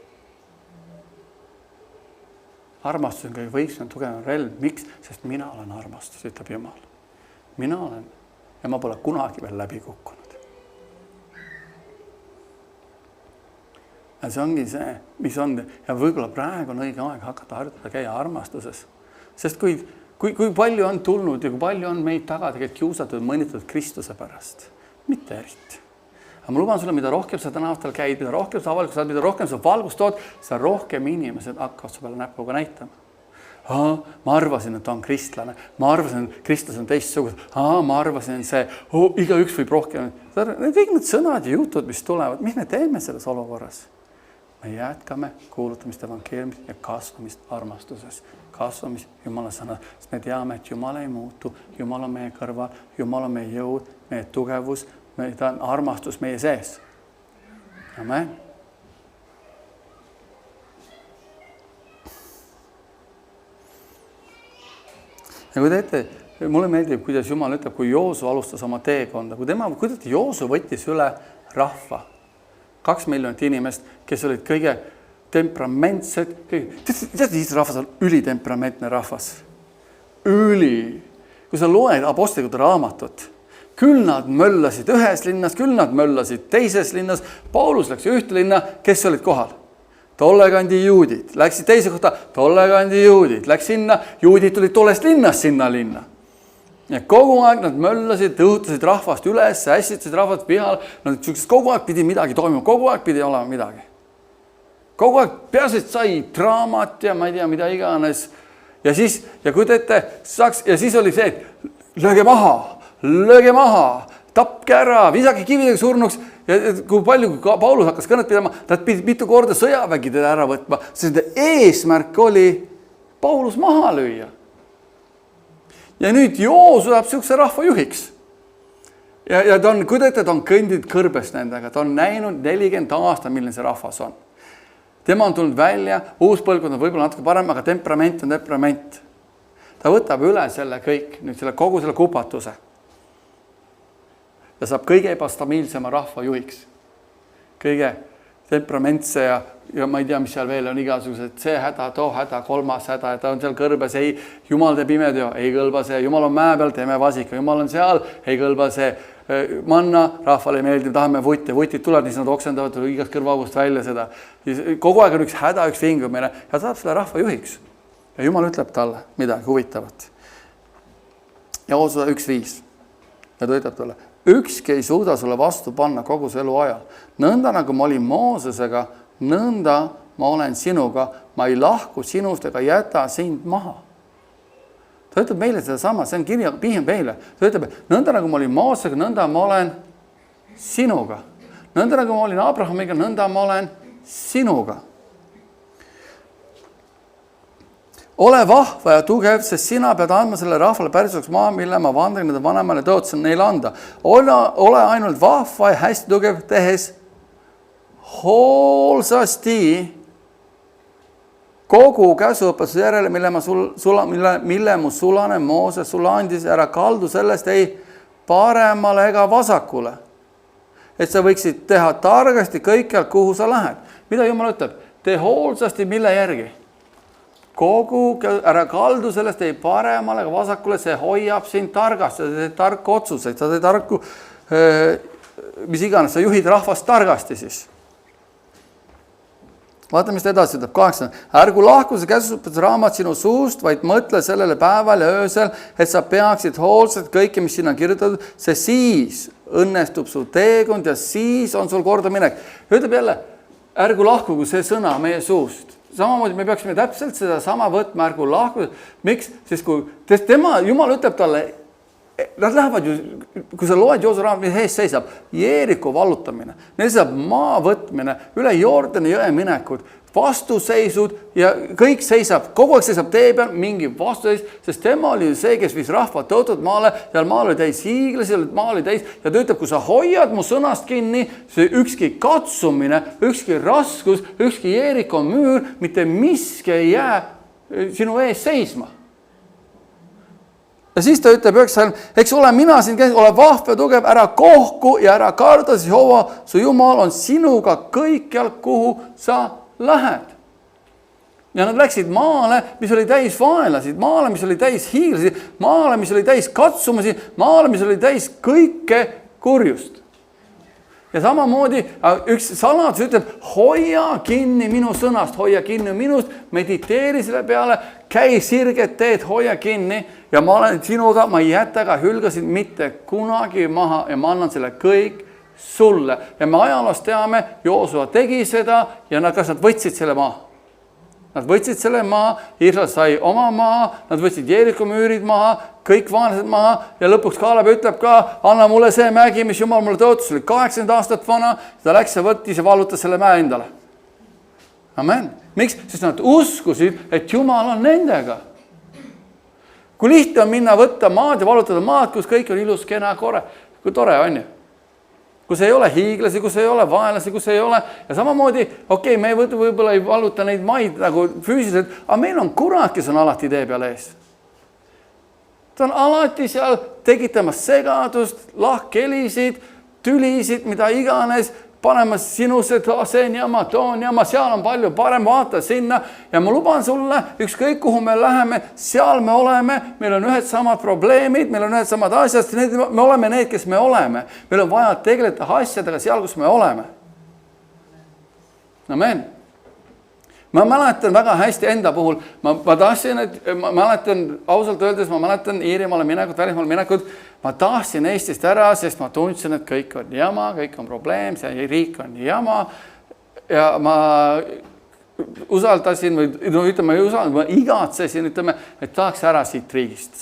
Armastus on kõige võiksem, tugevam relv. Miks? Sest mina olen armastus, ütleb Jumal. Mina olen. Ja ma pole kunagi veel läbi kukkunud. Ja see ongi see, mis on, ja võib-olla praegu on õige aeg hakata harjutada käia armastuses. Sest kui palju on tulnud ja kui palju on meid taga tegelikult kiusatud, mõnitatud Kristuse pärast. Mitte eriti. Aga ma luban sulle, mida rohkem sa tänavatel käid, mida rohkem sa avalikult saad, mida rohkem sa valgust tood, seda rohkem inimesed hakkavad su peale näpuga näitama. Ma arvasin, et ta on kristlane. Ma arvasin, et kristlas on teistsugused. Ma arvasin, et see, igaüks võib rohkem. Kõik need sõnad ja jutud, mis tulevad, mis me teeme selles olukorras? Me jätkame kuulutamist evangeeliumist ja kasvamist armastuses. Kasvamist Jumala sõna. Sest me teame, et Jumal ei muutu. Jumal on meie kõrval. Jumal on meie jõud, meie tugevus. Ta on armastus meie sees. Amen. Ja kui teete, mulle meeldib, kuidas Jumal ütleb, kui Joosu alustas oma teekonda, kuidas Joosu võttis üle rahva. 2 miljonit inimest, kes olid kõige temperamentsed. Teate, rahvas on ülitemperamentne rahvas. Kui sa loed apostlikute raamatut, küll nad möllasid ühes linnas, küll nad möllasid teises linnas. Paulus läks ühte linna, kes olid kohal? Tolle kandi juudid. Läksid teise kohta, tolle kandi juudid. Läks sinna, juudid tulid tollest linnast sinna linna. Ja kogu aeg nad möllasid, õhutasid rahvast üles, ässitasid rahvast pihal. Kogu aeg pidi midagi toimuma, kogu aeg pidi olema midagi. Kogu aeg peaselt sai draamat ja ma ei tea, mida iganes. Ja kui teete, ja siis oli see, et lööge maha, tapke ära, visake kividega surnuks. Ja kui palju Paulus hakkas kõnet pidama, nad pidid mitu korda sõjavägid ära võtma. Sest eesmärk oli Paulus maha lüüa. Ja nüüd Joosu saab siukse rahva juhiks. Ja ta on, kui ta on kõndid kõrbest nendega, ta on näinud 40 aasta, milline see rahvas on. Tema on tulnud välja, uus põlvkond on võib-olla natuke parem, aga temperament on temperament. Ta võtab üle selle kõik, nüüd kogu selle kupatuse. Ja saab kõige ebastabiilsema rahva juhiks. Kõige temperamentse ja ma ei tea, mis seal veel on igasugused. See häda, too häda, kolmas häda ja ta on seal kõrbes. Ei, Jumal teeb imeteo, ei kõlba see. Jumal on mäe peal, teeme vasika. Jumal on seal, ei kõlba see. Manna, rahvale ei meeldi, tahame võtid tulevad, siis nad oksendavad igast kõrvaugust välja seda. Kogu aeg on üks häda, üks vingub meile ja saab selle rahva juhiks. Ja Jumal ütleb talle midagi huvitavat. Ja Joosu 1:5. Ja ta ütleb talle, ükski ei suuda sulle vastu panna kogu see elu ajal. Nõnda nagu ma olin Moosesega, nõnda ma olen sinuga. Ma ei lahku sinust ega jäta sind maha. Ta ütleb meile seda sama, see on kirja pihjem meile. Ta ütleb, nõnda nagu ma olin Moosesega, nõnda ma olen sinuga. Nõnda nagu ma olin Abrahamiga, nõnda ma olen sinuga. Ole vahva ja tugev, sest sina pead andma selle rahvale pärisuseks maa, mille ma vandan nende vanemale tõotasin neile anda. Ole ainult vahva ja hästi tugev tehes hoolsasti kogu käsuõpetuse järele, mille mu sulane Mooses sulle andis, ära kaldu sellest ei paremale ega vasakule. Et sa võiksid teha targasti kõikjal, kuhu sa lähed. Mida Jumal ütleb? Tee hoolsasti mille järgi? Kogu, ära kaldu sellest ei paremale ega vasakule, see hoiab sind targasti, sa teed tarku otsuseid, sa teed tarku, mis iganes, sa juhid rahvast targasti siis. Vaata, mis ta edasi ütleb, 8. Ärgu lahku see käsuõpetuse raamat sinu suust, vaid mõtle sellele päeval ja öösel, et sa peaksid hoolsalt kõike, mis sinna on kirjutatud, see siis õnnestub su teekond ja siis on sul korda minek. Ütleb jälle, ärgu lahkugu see sõna meie suust. Samamoodi me peaksime täpselt seda sama võtma, ärgu lahku. Miks? Sest Jumal ütleb talle, nad lähevad ju, kui sa loed Joosu raamat, mis ees seisab, Jeeriko vallutamine, neil seisab maa võtmine, üle Jordani jõe minekud, vastuseisud ja kõik seisab, kogu aeg seisab tee peal mingi vastuseis, sest tema oli see, kes viis rahva tõotud maale, seal maal oli täis hiiglasi, maal oli täis ja ta ütleb, kui sa hoiad mu sõnast kinni, see ükski katsumine, ükski raskus, ükski Jeeriko müür, mitte miski ei jää sinu ees seisma. Ja siis ta ütleb, eks ole mina siin käis, ole vahva ja tugev, ära kohku ja ära karda, siis Jehova, su Jumal on sinuga kõikjal, kuhu sa lähed. Ja nad läksid maale, mis oli täis vaenlasid, maale, mis oli täis hiiglasi, maale, mis oli täis katsumasi, maale, mis oli täis kõike kurjust. ja samamoodi üks saladus ütleb, hoia kinni minu sõnast, hoia kinni minust, mediteeri selle peale, käi sirget teed, hoia kinni ja ma olen sinuga, ma ei jäta ega hülgasid mitte kunagi maha ja ma annan selle kõik sulle. Ja me ajaloost teame, Joosua tegi seda ja kas nad võtsid selle maha? Nad võtsid selle maha, Iisrael sai oma maha, nad võtsid Jeeriko müürid maha, kõik vaenlased maha ja lõpuks Kaaleb ütleb ka, anna mulle see mägi, mis Jumal mulle tõotas, oli 80 aastat vana, ta läks ja võttis ja vallutas selle mäe endale. Amen. Miks? Sest nad uskusid, et Jumal on nendega. Kui lihtne on minna võtta maad ja vallutada maad, kus kõik on ilus, kena, kui tore on ju. Kus ei ole hiiglasi, kus ei ole vaenlasi, kus ei ole. Ja samamoodi, me võib-olla ei valluta neid maid nagu füüsiliselt, aga meil on kurat, kes on alati tee peal ees. Ta on alati seal tegitamas segadust, lahkhelisid, tülisid, mida iganes, panemas sinusse, see on jama, too on jama, seal on palju parem, vaata sinna. Ja ma luban sulle, ükskõik kuhu me läheme, seal me oleme, meil on ühed samad probleemid, meil on ühed samad asjad, me oleme need, kes me oleme. Meil on vaja tegeleda asjadega seal, kus me oleme. Amen. Ma mäletan väga hästi enda puhul, ma tahtsin, ma mäletan ausalt öeldes, ma mäletan Iirimaale minekut, välismaale minekut, ma tahtsin Eestist ära, sest ma tundsin, et kõik on jama, kõik on probleem, see riik on jama ja ma usaldasin või ma igatsesin, et tahaks ära siit riigist.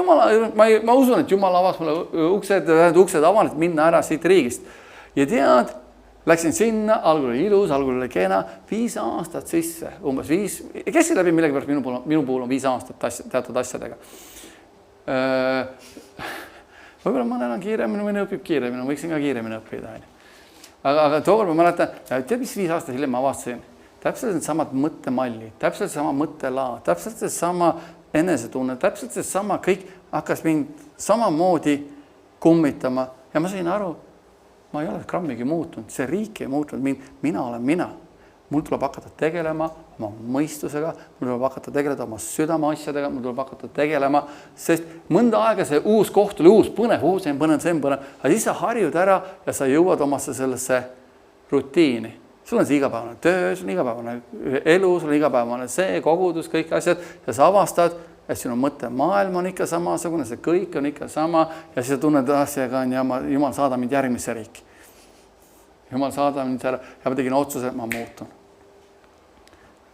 Ma usun, et Jumal avas mulle uksed avanesid minna ära siit riigist ja tead, läksin sinna, algul oli ilus, algul oli kena, 5 aastat sisse, umbes 5, kes ei läbi millegi pärast minu puhul on 5 aastat teatud asjadega. Võib-olla mõnel on kiiremini, mõni õpib kiiremini, võiksin ka kiiremini õppida. Aga tookord ma mäletan, tead, mis 5 aastat hiljem ma avastasin? Täpselt need samad mõttemallid, täpselt sama mõttelaa, täpselt see sama enesetunne, täpselt see sama, kõik hakkas mind samamoodi kummitama ja ma sain aru, ma ei ole grammigi muutunud, see riik ei muutunud, mina olen mina. Mul tuleb hakata tegelema oma mõistusega, mul tuleb hakata tegeleda oma südame asjadega, mul tuleb hakata tegelema, sest mõnda aega see uus koht oli uus, põnev, aga siis sa harjud ära ja sa jõuad omasse sellesse rutiini. Sul on see igapäevane töö, sul on igapäevane elu, sul on igapäevane see kogudus, kõik asjad ja sa avastad, et sinu mõte maailm on ikka samasugune, see kõik on ikka sama ja siis sa tunned asjaga on ja Jumal saada mind järgmisse riiki. Jumal saada mind ära ja ma tegin otsuse, et ma muutun.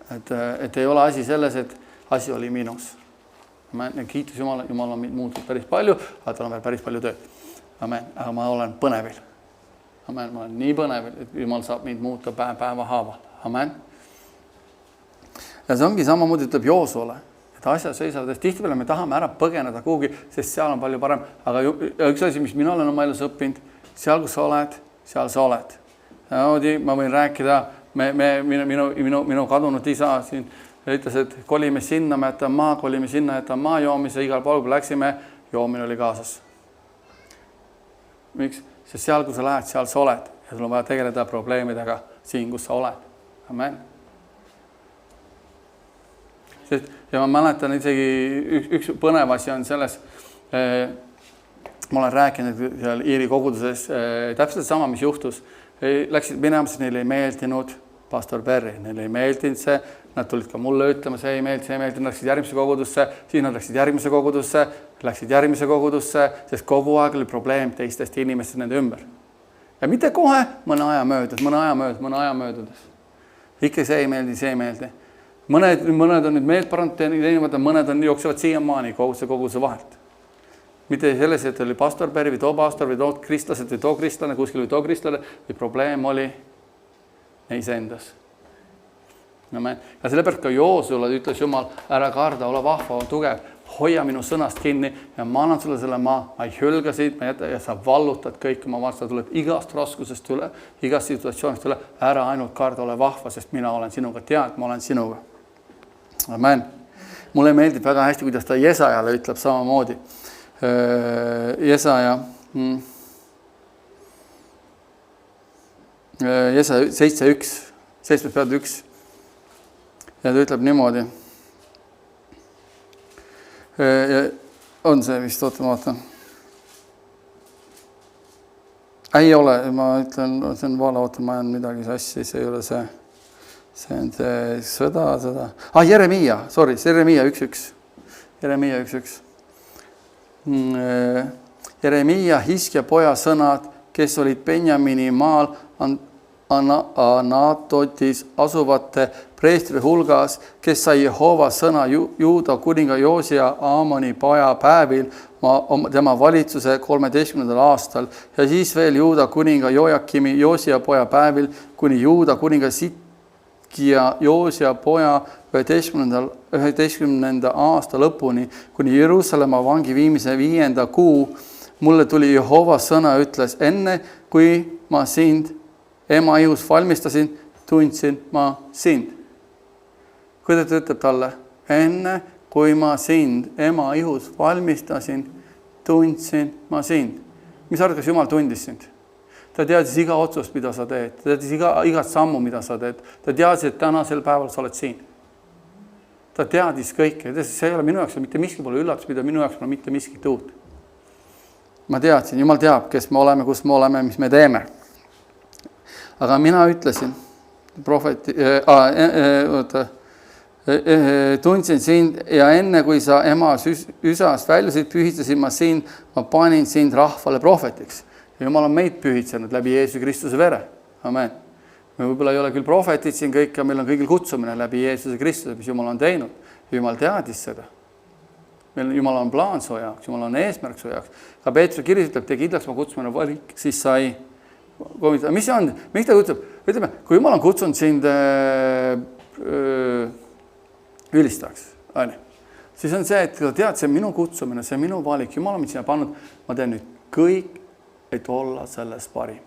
Et ei ole asi selles, et asi oli minus. Kiitus Jumal, Jumal on mind muutunud päris palju, aga tal on veel päris palju tööd. Amen. Aga ma olen põnevil. Amen. Ma olen nii põnevil, et Jumal saab mind muuta päeva haaval. Amen. Ja see ongi samamoodi ütleb Joosuale. Et asjad seisavad, et tihtipeale me tahame ära põgeneda kuhugi, sest seal on palju parem. Aga üks asi, mis mina olen oma elus õppinud, seal, kus sa oled, seal sa oled. Ma võin rääkida, minu kadunud isa siin ütles, et kolime sinna, me jätame maa, kolime sinna, jätame maa joomise, igal pool, kui läksime, joomine oli kaasas. Miks? Sest seal, kus sa lähed, seal sa oled ja sul on vaja tegeleda probleemidega siin, kus sa oled. Amen. Ja ma mäletan isegi üks põnev asi on selles, ma olen rääkinud seal Iiri koguduses täpselt sama, mis juhtus. Läksid minema, sest neile ei meeldinud pastor Perry, neile ei meeldinud see, nad tulid ka mulle ütlema, see ei meeldinud, nad läksid järgmise kogudusse, siis nad läksid järgmise kogudusse, sest kogu aeg oli probleem teistest inimestest nende ümber. Ja mitte kohe, mõne aja möödudes. Ikka see ei meeldi. Mõned on nüüd meelt parandanud, mõned on jooksevad siiamaani koguduse vahelt. Mitte selles, et oli pastor Perry või too pastor või too kristlased või too kristlane, kuskil või too kristlane, või probleem oli neis endas. Ja sellepärast ka Joosule ütles Jumal, ära karda, ole vahva, ole tugev, hoia minu sõnast kinni ja ma annan sulle selle maa, ma ei hülga siit, ja sa vallutad kõik oma vasta, tuled igast raskusest üle, igast situatsioonist üle, ära ainult karda, ole vahva, sest mina olen sinuga, tead, ma olen sinuga. Amen. Mulle meeldib väga hästi, kuidas ta Jesajale ütleb samamoodi. Jesaja 7:1 ja ta ütleb niimoodi. On see vist, oota. Ei ole, ma ütlen, see on vale, oota, ma ajan midagi sassi, see ei ole see. See on see sõda. Jeremiia, sorry, Jeremiia 1.1. Jeremiia 1.1. Jeremiia Hiskja poja sõnad, kes olid Benjamini maal Anatotis asuvate preestri hulgas, kes sai Jehova sõna Juuda kuninga Joosia Aamoni poja päevil tema valitsuse 13. aastal ja siis veel Juuda kuninga Joakimi Joosia poja päevil kuni Juuda kuninga Sitkia Joosia poja 11. aasta lõpuni kuni Jeruusalemma vangi viimise 5. kuu. Mulle tuli Jehova sõna, ütles, enne kui ma sind ema ihus valmistasin, tundsin ma sind. Kuidas ta ütleb talle? Enne kui ma sind ema ihus valmistasin, tundsin ma sind. Mis arvad, kas Jumal tundis sind? Ta teadis iga otsust, mida sa teed. Ta teadis igat sammu, mida sa teed. Ta teadis, et tänasel päeval sa oled siin. Ta teadis kõike. See ei ole minu jaoks, mitte miski pole üllatus, mida minu jaoks pole mitte miski tuud. Ma teadsin, Jumal teab, kes me oleme, kus me oleme, mis me teeme. Aga mina ütlesin, tundsin sind ja enne kui sa ema üsast väljusid, pühitsesin ma sind, ma panin sind rahvale prohvetiks. Ja Jumal on meid pühitsenud läbi Jeesuse Kristuse vere. Amen. Me võib-olla ei ole küll prohvetid siin kõik, ja meil on kõigil kutsumine läbi Jeesuse Kristuse, mis Jumal on teinud. Jumal teadis seda. Jumal on plaan su jaoks, Jumal on eesmärk su jaoks. Ka Peetruse kirjas ütleb, tegi idlaks ma kutsumine valik, siis sai. Mis see on? Miks ta ütleb? Ütleme, kui Jumal on kutsunud sind ülistaks, siis on see, et ta tead, see minu kutsumine, see minu valik, Jumal on mind sinna pannud, ma teen nüüd kõik, et olla selles parim.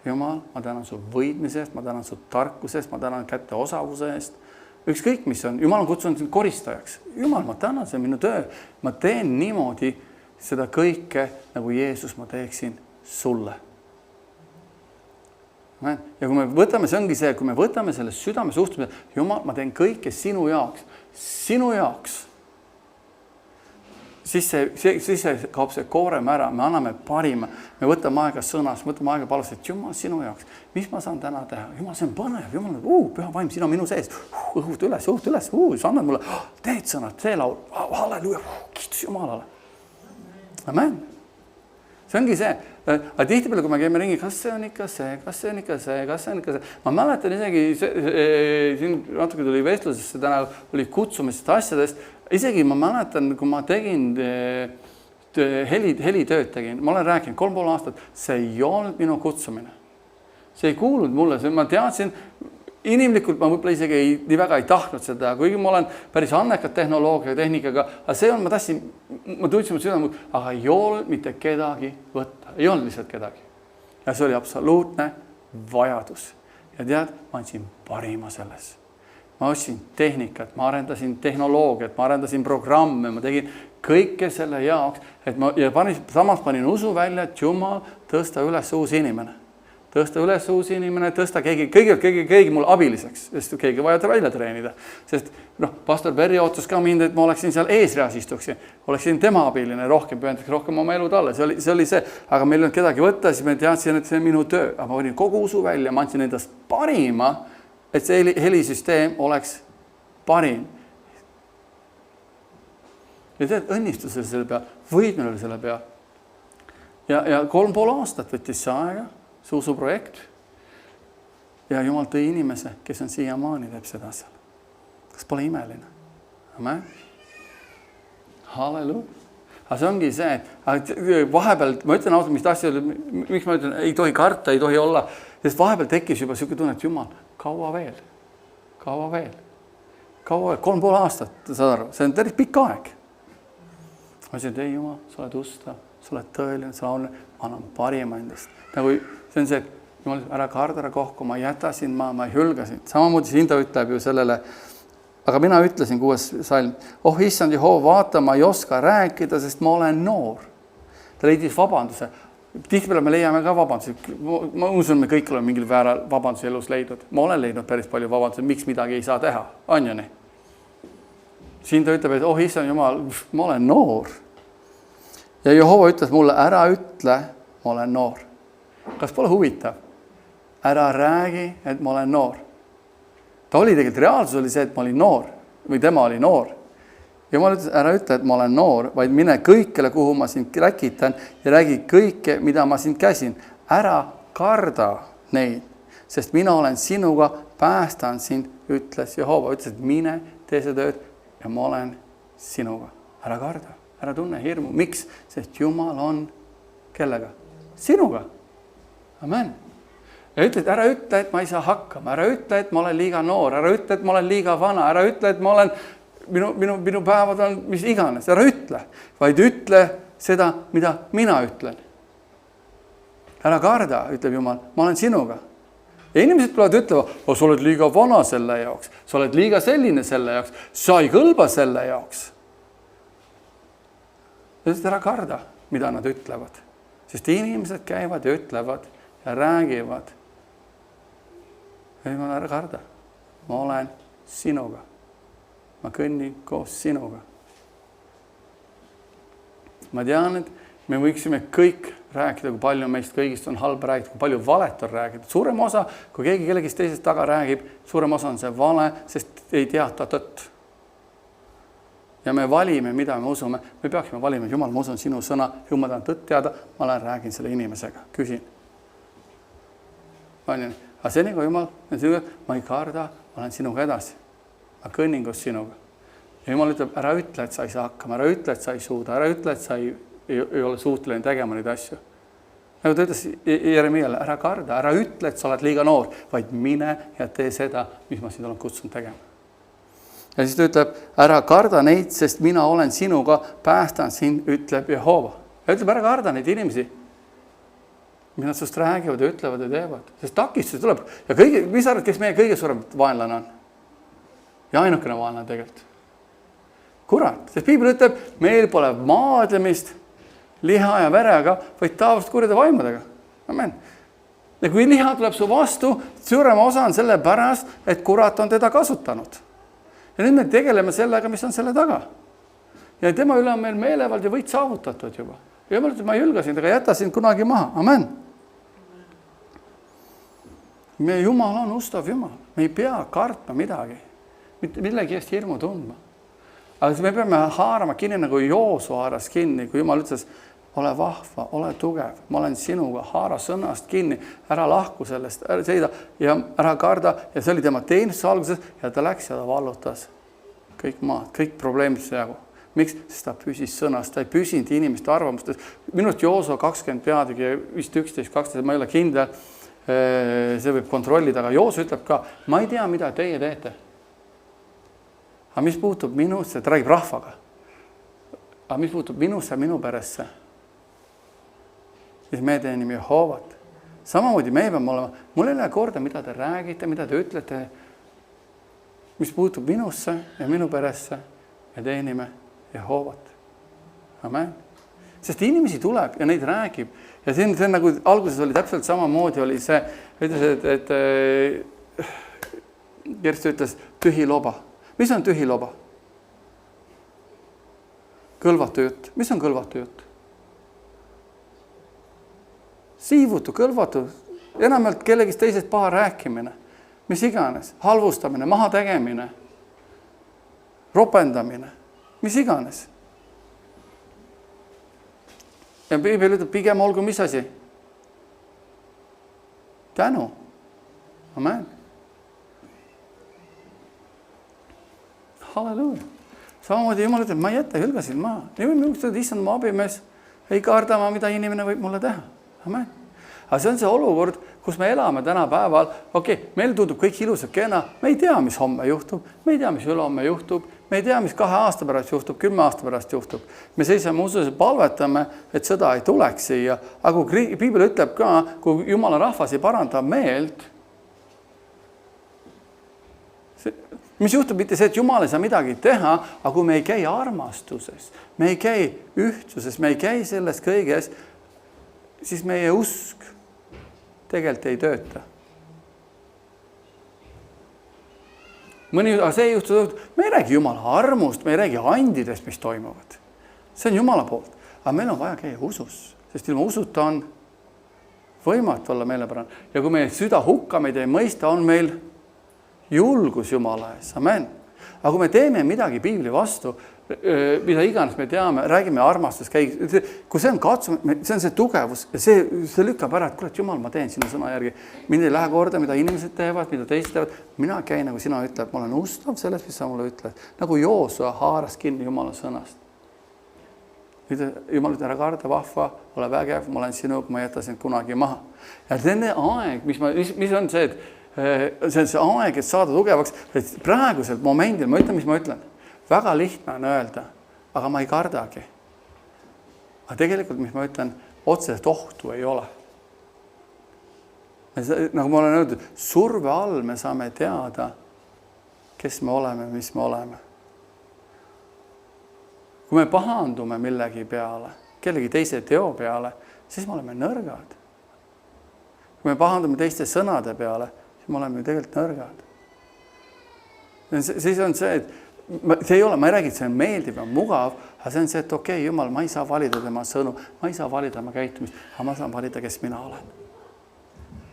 Jumal, ma tänan su võidmise eest, ma tänan su tarkuse eest, ma tänan kätte osavuse eest. Ükskõik, mis on, Jumal on kutsunud sind koristajaks. Jumal, ma tänan, see on minu töö. Ma teen niimoodi seda kõike, nagu Jeesus ma teeksin sulle. Ja kui me võtame, see ongi see, kui me võtame selle südame suhtumise, Jumal, ma teen kõike sinu jaoks, siis see kaob see koorem ära, me anname parima, me võtame aega sõnas, võtame aega palus, et Jumal sinu jaoks, mis ma saan täna teha? Jumal, see on põnev, Jumal, püha vaim, sina minu sees, õhut üles, sa annad mulle, teed sõnad, see laul, halleluja, kiitus Jumalale. Amen. See ongi see, aga tihtipeale, kui me käime ringi, kas see on ikka see. Ma mäletan isegi, siin natuke tuli vestlusesse, täna oli kutsumisest asjadest, isegi ma mäletan, kui ma tegin helitööd tegin, ma olen rääkinud 3,5 aastat, see ei olnud minu kutsumine. See ei kuulnud mulle, ma teadsin, inimlikult ma võib-olla isegi nii väga ei tahtnud seda, kuigi ma olen päris annekat tehnoloogia ja tehnikaga, aga see on, ma tundsin südamel, aga ei olnud mitte kedagi võtta, ei olnud lihtsalt kedagi. Ja see oli absoluutne vajadus. Ja tead, ma andsin parima selles. Ma ostsin tehnikat, ma arendasin tehnoloogiat, ma arendasin programme, ma tegin kõike selle jaoks, et samas panin usu välja, et Jumal tõsta üles uus inimene. Tõsta üles uus inimene, tõsta keegi mul abiliseks, sest keegi vaja välja treenida. Sest pastor Perri otsus ka mind, et ma oleksin seal eesreas istuksin, oleksin tema abiline rohkem, pühendaks rohkem oma elu talle, see oli see. Aga meil ei olnud kedagi võtta, siis me teadsin, et see on minu töö. Aga ma võin kogu usu välja, ma andsin endast parima, et see helisüsteem oleks parim. Ja tead, õnnistus oli selle peal, võidmine oli selle peal. Ja 3,5 aastat võttis see aega. See usuprojekt ja Jumal tõi inimese, kes on siiamaani teeb seda seal. Kas pole imeline? Amen. Halleluja. Aga see ongi see, et vahepeal, ma ütlen ausalt, mis asja, miks ma ütlen, ei tohi karta, ei tohi olla, sest vahepeal tekkis juba selline tunne, et Jumal, kaua veel? 3,5 aastat, saad aru, see on päris pikk aeg. Ma ütlesin, et ei Jumal, sa oled ustav, sa oled tõeline, sa oled, ma annan parima endast. Nagu see on see, et Jumal, ära karda, ära kohku, ma jätasin, ma ei hülgasin. Samamoodi siin ta ütleb ju sellele, aga mina ütlesin 6. salm, issand Jehova, vaata, ma ei oska rääkida, sest ma olen noor. Ta leidis vabanduse. Tihtipeale me leiame ka vabandusi. Ma usun, me kõik oleme mingil vääral vabandusi elus leidnud. Ma olen leidnud päris palju vabandusi, miks midagi ei saa teha. On ju nii? Siin ta ütleb, et issand Jumal, ma olen noor. Ja Jehova ütles mulle, ära ütle, ma olen noor. kas pole huvitav? Ära räägi, et ma olen noor. Ta oli tegelikult, reaalsus oli see, et ma olin noor või tema oli noor. Jumal ütles, ära ütle, et ma olen noor, vaid mine kõikele, kuhu ma sind räkitan ja räägi kõike, mida ma sind käsin. Ära karda neid, sest mina olen sinuga, päästan sind, ütles Jehova. Ütles, et mine, tee see tööd ja ma olen sinuga. Ära karda, ära tunne hirmu. Miks? Sest Jumal on kellega? Sinuga. Amen. Ja ütle, et ära ütle, et ma ei saa hakkama. Ära ütle, et ma olen liiga noor. Ära ütle, et ma olen liiga vana. Ära ütle, et ma olen, minu päevad on mis iganes. Ära ütle, vaid ütle seda, mida mina ütlen. Ära karda, ütleb Jumal, ma olen sinuga. Ja inimesed tulevad ütlema, sa oled liiga vana selle jaoks, sa oled liiga selline selle jaoks, sa ei kõlba selle jaoks. Ära karda, mida nad ütlevad. Sest inimesed käivad ja ütlevad ja räägivad. Jumal, ära karda, ma olen sinuga. Ma kõnnin koos sinuga. Ma tean, et me võiksime kõik rääkida, kui palju meist kõigist on halba räägida, kui palju valet on räägida. Suurem osa, kui keegi kellegist teisest taga räägib, suurem osa on see vale, sest ei teata tõtt. Ja me valime, mida me usume. Me peaksime valima, Jumal, ma usun sinu sõna, Jumal tahan tõtt teada, ma räägin selle inimesega, küsin. Aga seni, kui Jumal, ma ei karda, ma olen sinuga edasi. Ma kõnnin koos sinuga. Ja Jumal ütleb, ära ütle, et sa ei saa hakkama, ära ütle, et sa ei suuda, ära ütle, et sa ei ole suhteline tegema neid asju. Nagu ta ütles Jeremiale, ära karda, ära ütle, et sa oled liiga noor, vaid mine ja tee seda, mis ma sind olen kutsunud tegema. Ja siis ta ütleb, ära karda neid, sest mina olen sinuga, päästan sind, ütleb Jehova. Ja ütleb, ära karda neid inimesi, mis nad sust räägivad ja ütlevad ja teevad. Sest takistus tuleb. Ja mis arvad, kes meie kõige suurem vaenlane on? Ja ainukene vaenlane tegelikult. Kurat, sest Piibel ütleb, meil pole maadlemist liha ja verega, vaid taavast kurjade vaimudega. Amen. Ja kui liha tuleb su vastu, suurema osa on selle pärast, et kurat on teda kasutanud. Ja nüüd me tegeleme sellega, mis on selle taga. Ja tema üle on meil meelevald ja võit saavutatud juba. Ja Jumal ütleb, ma ei ülga sind, aga jäta sind kunagi maha. Amen. Meie Jumal on ustav Jumal. Me ei pea kartma midagi. Millegi eest hirmu tundma. Aga me peame haarama kinni, nagu Joosu haaras kinni, kui Jumal ütles, ole vahva, ole tugev, ma olen sinuga, haara sõnast kinni, ära lahku sellest, ära seida ja ära karda. Ja see oli tema teenistuse alguses ja ta läks ja ta vallutas kõik maad, kõik probleemid jagu. Miks? Sest ta püsis sõnast, ta ei püsinud inimeste arvamustes. Minust Joosu 20 peategi, vist 11-12, ma ei ole kindel, see võib kontrollida, aga Joosu ütleb ka, ma ei tea, mida teie teete. Aga mis puutub minusse, ta räägib rahvaga. Aga mis puutub minusse, minu peresse, siis me teenime Jehovat. Samamoodi me peame olema, mul ei ole korda, mida te räägite, mida te ütlete, mis puutub minusse ja minu peresse, me teenime Jehovat. Amen. Sest inimesi tuleb ja neid räägib. Ja see on nagu alguses oli täpselt samamoodi, oli see, ütles, et Kersti ütles tühi loba. Mis on tühi loba? Kõlvatu jutt. Mis on kõlvatu jutt? Siivutu, kõlvatu, enamalt kellegist teisest paha rääkimine. Mis iganes, halvustamine, maha tegemine, ropendamine, mis iganes. Ja Piibel ütleb, pigem olgu mis asi? Tänu. Amen. Halleluuja. Samamoodi Jumal ütleb, ma ei jäta, hülgasin maa. Issand, ma abimees, ei karda ma, mida inimene võib mulle teha. Amen. Aga see on see olukord, kus me elame tänapäeval. Meil tundub kõik ilusad kena. Me ei tea, mis homme juhtub. Me ei tea, mis ülehomme juhtub. Me ei tea, mis 2 aasta pärast juhtub, 10 aasta pärast juhtub. Me seisame usus ja palvetame, et sõda ei tuleks siia. Aga kui Piibel ütleb ka, kui Jumala rahvas ei paranda meelt, mis juhtub mitte see, et Jumal ei saa midagi teha, aga kui me ei käi armastuses, me ei käi ühtsuses, me ei käi selles kõiges, siis meie usk tegelikult ei tööta. Aga see ei juhtu, me ei räägi Jumala armust, me ei räägi andidest, mis toimuvad. See on Jumala poolt. Aga meil on vaja käia usus, sest ilma usuta on võimatu olla meelepärane. Ja kui meie süda hukkameid ei mõista, on meil julgus Jumala ees. Amen. Aga kui me teeme midagi piibli vastu, mida iganes me teame, räägime armastus, kui see on katsum, see on see tugevus ja see lükkab ära, et kurat, Jumal, ma teen sinu sõna järgi. Mind ei lähe korda, mida inimesed teevad, mida teised teevad. Mina käin, nagu sina ütled, ma olen ustav sellest, mis sa mulle ütled. Nagu Joosua haaras kinni Jumala sõnast. Jumal ütleb, ära karda, vahva, ole vägev, ma olen sinuga, ma ei jäta sind kunagi maha. Ja teine aeg, mis on see, et see on see aeg, et saada tugevaks, et praegusel momendil, ma ütlen, mis ma ütlen, väga lihtne on öelda, aga ma ei kardagi. Aga tegelikult, mis ma ütlen, otseselt ohtu ei ole. Nagu ma olen öeldud, surve all me saame teada, kes me oleme, mis me oleme. Kui me pahandume millegi peale, kellegi teise teo peale, siis me oleme nõrgad. Kui me pahandume teiste sõnade peale, siis me oleme ju tegelikult nõrgad. Siis on see, et see ei ole, ma ei räägi, et see on meeldiv ja mugav, aga see on see, et okei, Jumal, ma ei saa valida tema sõnu, ma ei saa valida tema käitumist, aga ma saan valida, kes mina olen.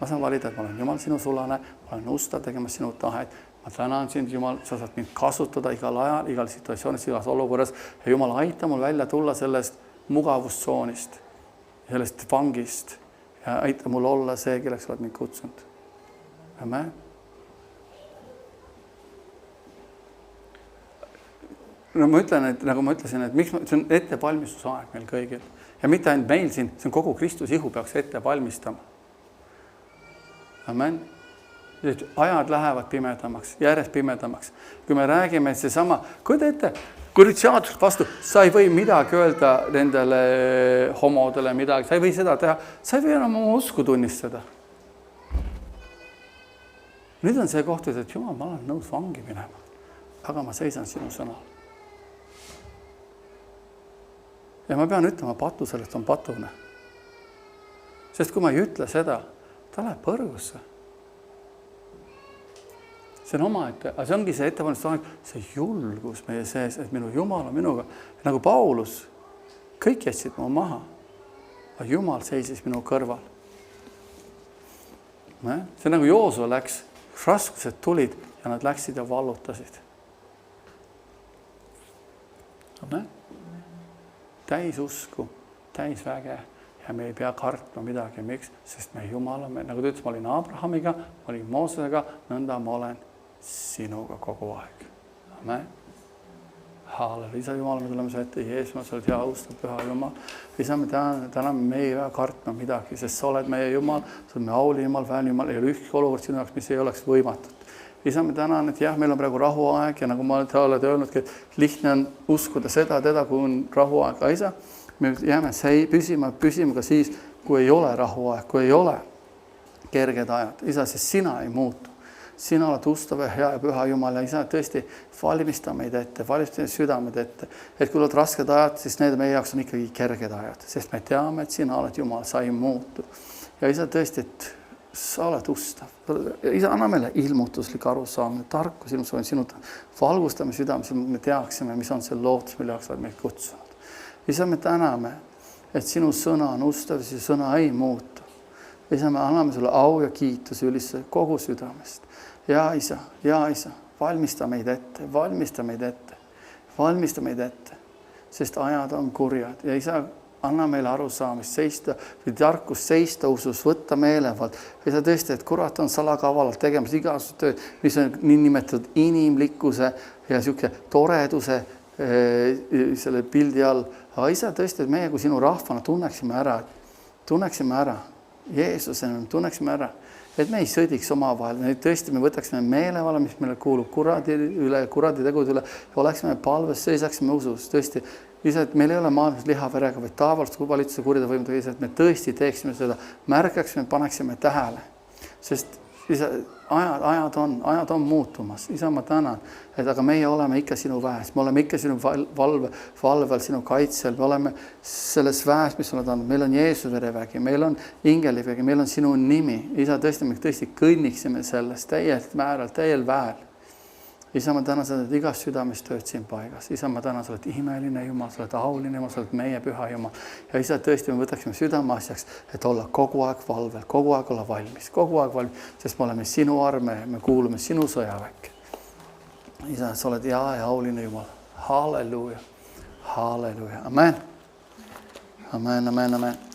Ma saan valida, et ma olen Jumal sinu sulane, ma olen ustav tegemas sinu tahet. Ma tänan sind, Jumal, sa saad mind kasutada igal ajal, igal situatsioonis, igas olukorras ja Jumal, aita mul välja tulla sellest mugavustsoonist, sellest vangist ja aita mul olla see, kelleks oled mind kutsunud. Amen. No ma ütlen, et nagu ma ütlesin, et miks see on ettevalmistusaeg meil kõigil ja mitte ainult meil siin, see on kogu Kristus ihu peaks ette valmistama. Amen. Ajad lähevad pimedamaks, järjest pimedamaks. Kui me räägime, et seesama, kuida ette, kui nüüd seadust vastu, sa ei või midagi öelda nendele homodele midagi, sa ei või seda teha, sa ei või enam oma usku tunnistada. Nüüd on see koht, et Jumal, ma olen nõus vangi minema, aga ma seisan sinu sõnal. Ja ma pean ütlema patu sellest on patune. Sest kui ma ei ütle seda, ta läheb põrgusse. See on oma, aga see ongi see ettevalmistusaeg, see julgus meie sees, et minu Jumal on minuga. Nagu Paulus, kõik jätsid mu maha, aga Jumal seisis minu kõrval. See nagu Joosua läks, raskused tulid ja nad läksid ja vallutasid. Täis usku, täis väge ja me ei pea kartma midagi. Miks? Sest me Jumal on, nagu ta ütles, ma olin Abrahamiga, ma olin Moosesega, nõnda ma olen sinuga kogu aeg. Amen. Halleluja. Isa Jumal, me tuleme sa ette, Jeesus, sa oled hea, ustav, püha Jumal. Isa, me täna me ei pea kartma midagi, sest sa oled meie Jumal, sa oled meie auli Jumal, väärne Jumal, ei ole ükski olukord sinu jaoks, mis ei oleks võimatut. Isa, me tänan, et jah, meil on praegu rahuaeg ja nagu ma oled öelnudki, et lihtne on uskuda seda, kui on rahuaeg. Aga isa, me jääme püsima ka siis, kui ei ole rahuaeg, kui ei ole kerged ajad. Isa, sest sina ei muutu. Sina oled ustav ja hea ja püha Jumal ja isa tõesti valmista meid ette, valmista meid südamed ette. Et kui oled rasked ajad, siis need meie jaoks on ikkagi kerged ajad, sest me teame, et sina oled Jumal, sa ei muutu. Ja isa tõesti, et sa oled ustav. Isa, anna meile ilmutuslik arusaamine, tarkus, sinut valgustame südame, me teaksime, mis on see lootus, mille jaoks oled meid kutsunud. Isa, me täname, et sinu sõna on ustav, see sõna ei muutu. Isa, me anname sulle au ja kiituse ülisse kogu südamest. Ja isa, valmista meid ette, sest ajad on kurjad. Ja isa, anna meile arusaamist seista, või tarkust seista usus, võtta meelevald. Isa tõesti, et kurat on salakavalalt tegemas igasugust tööd, mis on nii nimetatud inimlikkuse ja siuke toreduse selle pildi all. Aga isa tõesti, et meie kui sinu rahvana tunneksime ära, Jeesusena tunneksime ära, et me ei sõdiks omavahel, tõesti me võtaksime meelevalla, mis meile kuulub kuradi tegude üle ja oleksime palves, seisaksime usus. Tõesti, et meil ei ole maailmas lihaverega, vaid tavalist valitsuse kurjade võimudega, et me tõesti teeksime seda, märkaksime, paneksime tähele. Sest ajad on muutumas. Isa, ma tänan, et aga meie oleme ikka sinu väes. Me oleme ikka sinu valvel, sinu kaitsel. Me oleme selles väes, mis oled andnud. Meil on Jeesuse verevägi, meil on ingelivägi, meil on sinu nimi. Isa, tõesti, me tõesti kõnniksime sellest täiel määral, täiel väel. isa, ma tänan seda, et igas südames tööd siin paigas. Isa, ma tänan, sa oled imeline Jumal, sa oled auline Jumal, sa oled meie püha Jumal. Ja isa, tõesti me võtaksime südame asjaks, et olla kogu aeg valvel, kogu aeg olla valmis, sest me oleme sinu arme, me kuulume sinu sõjaväkke. Isa, sa oled ja auline Jumal. Halleluuja. Halleluuja. Amen. Amen, amen, amen.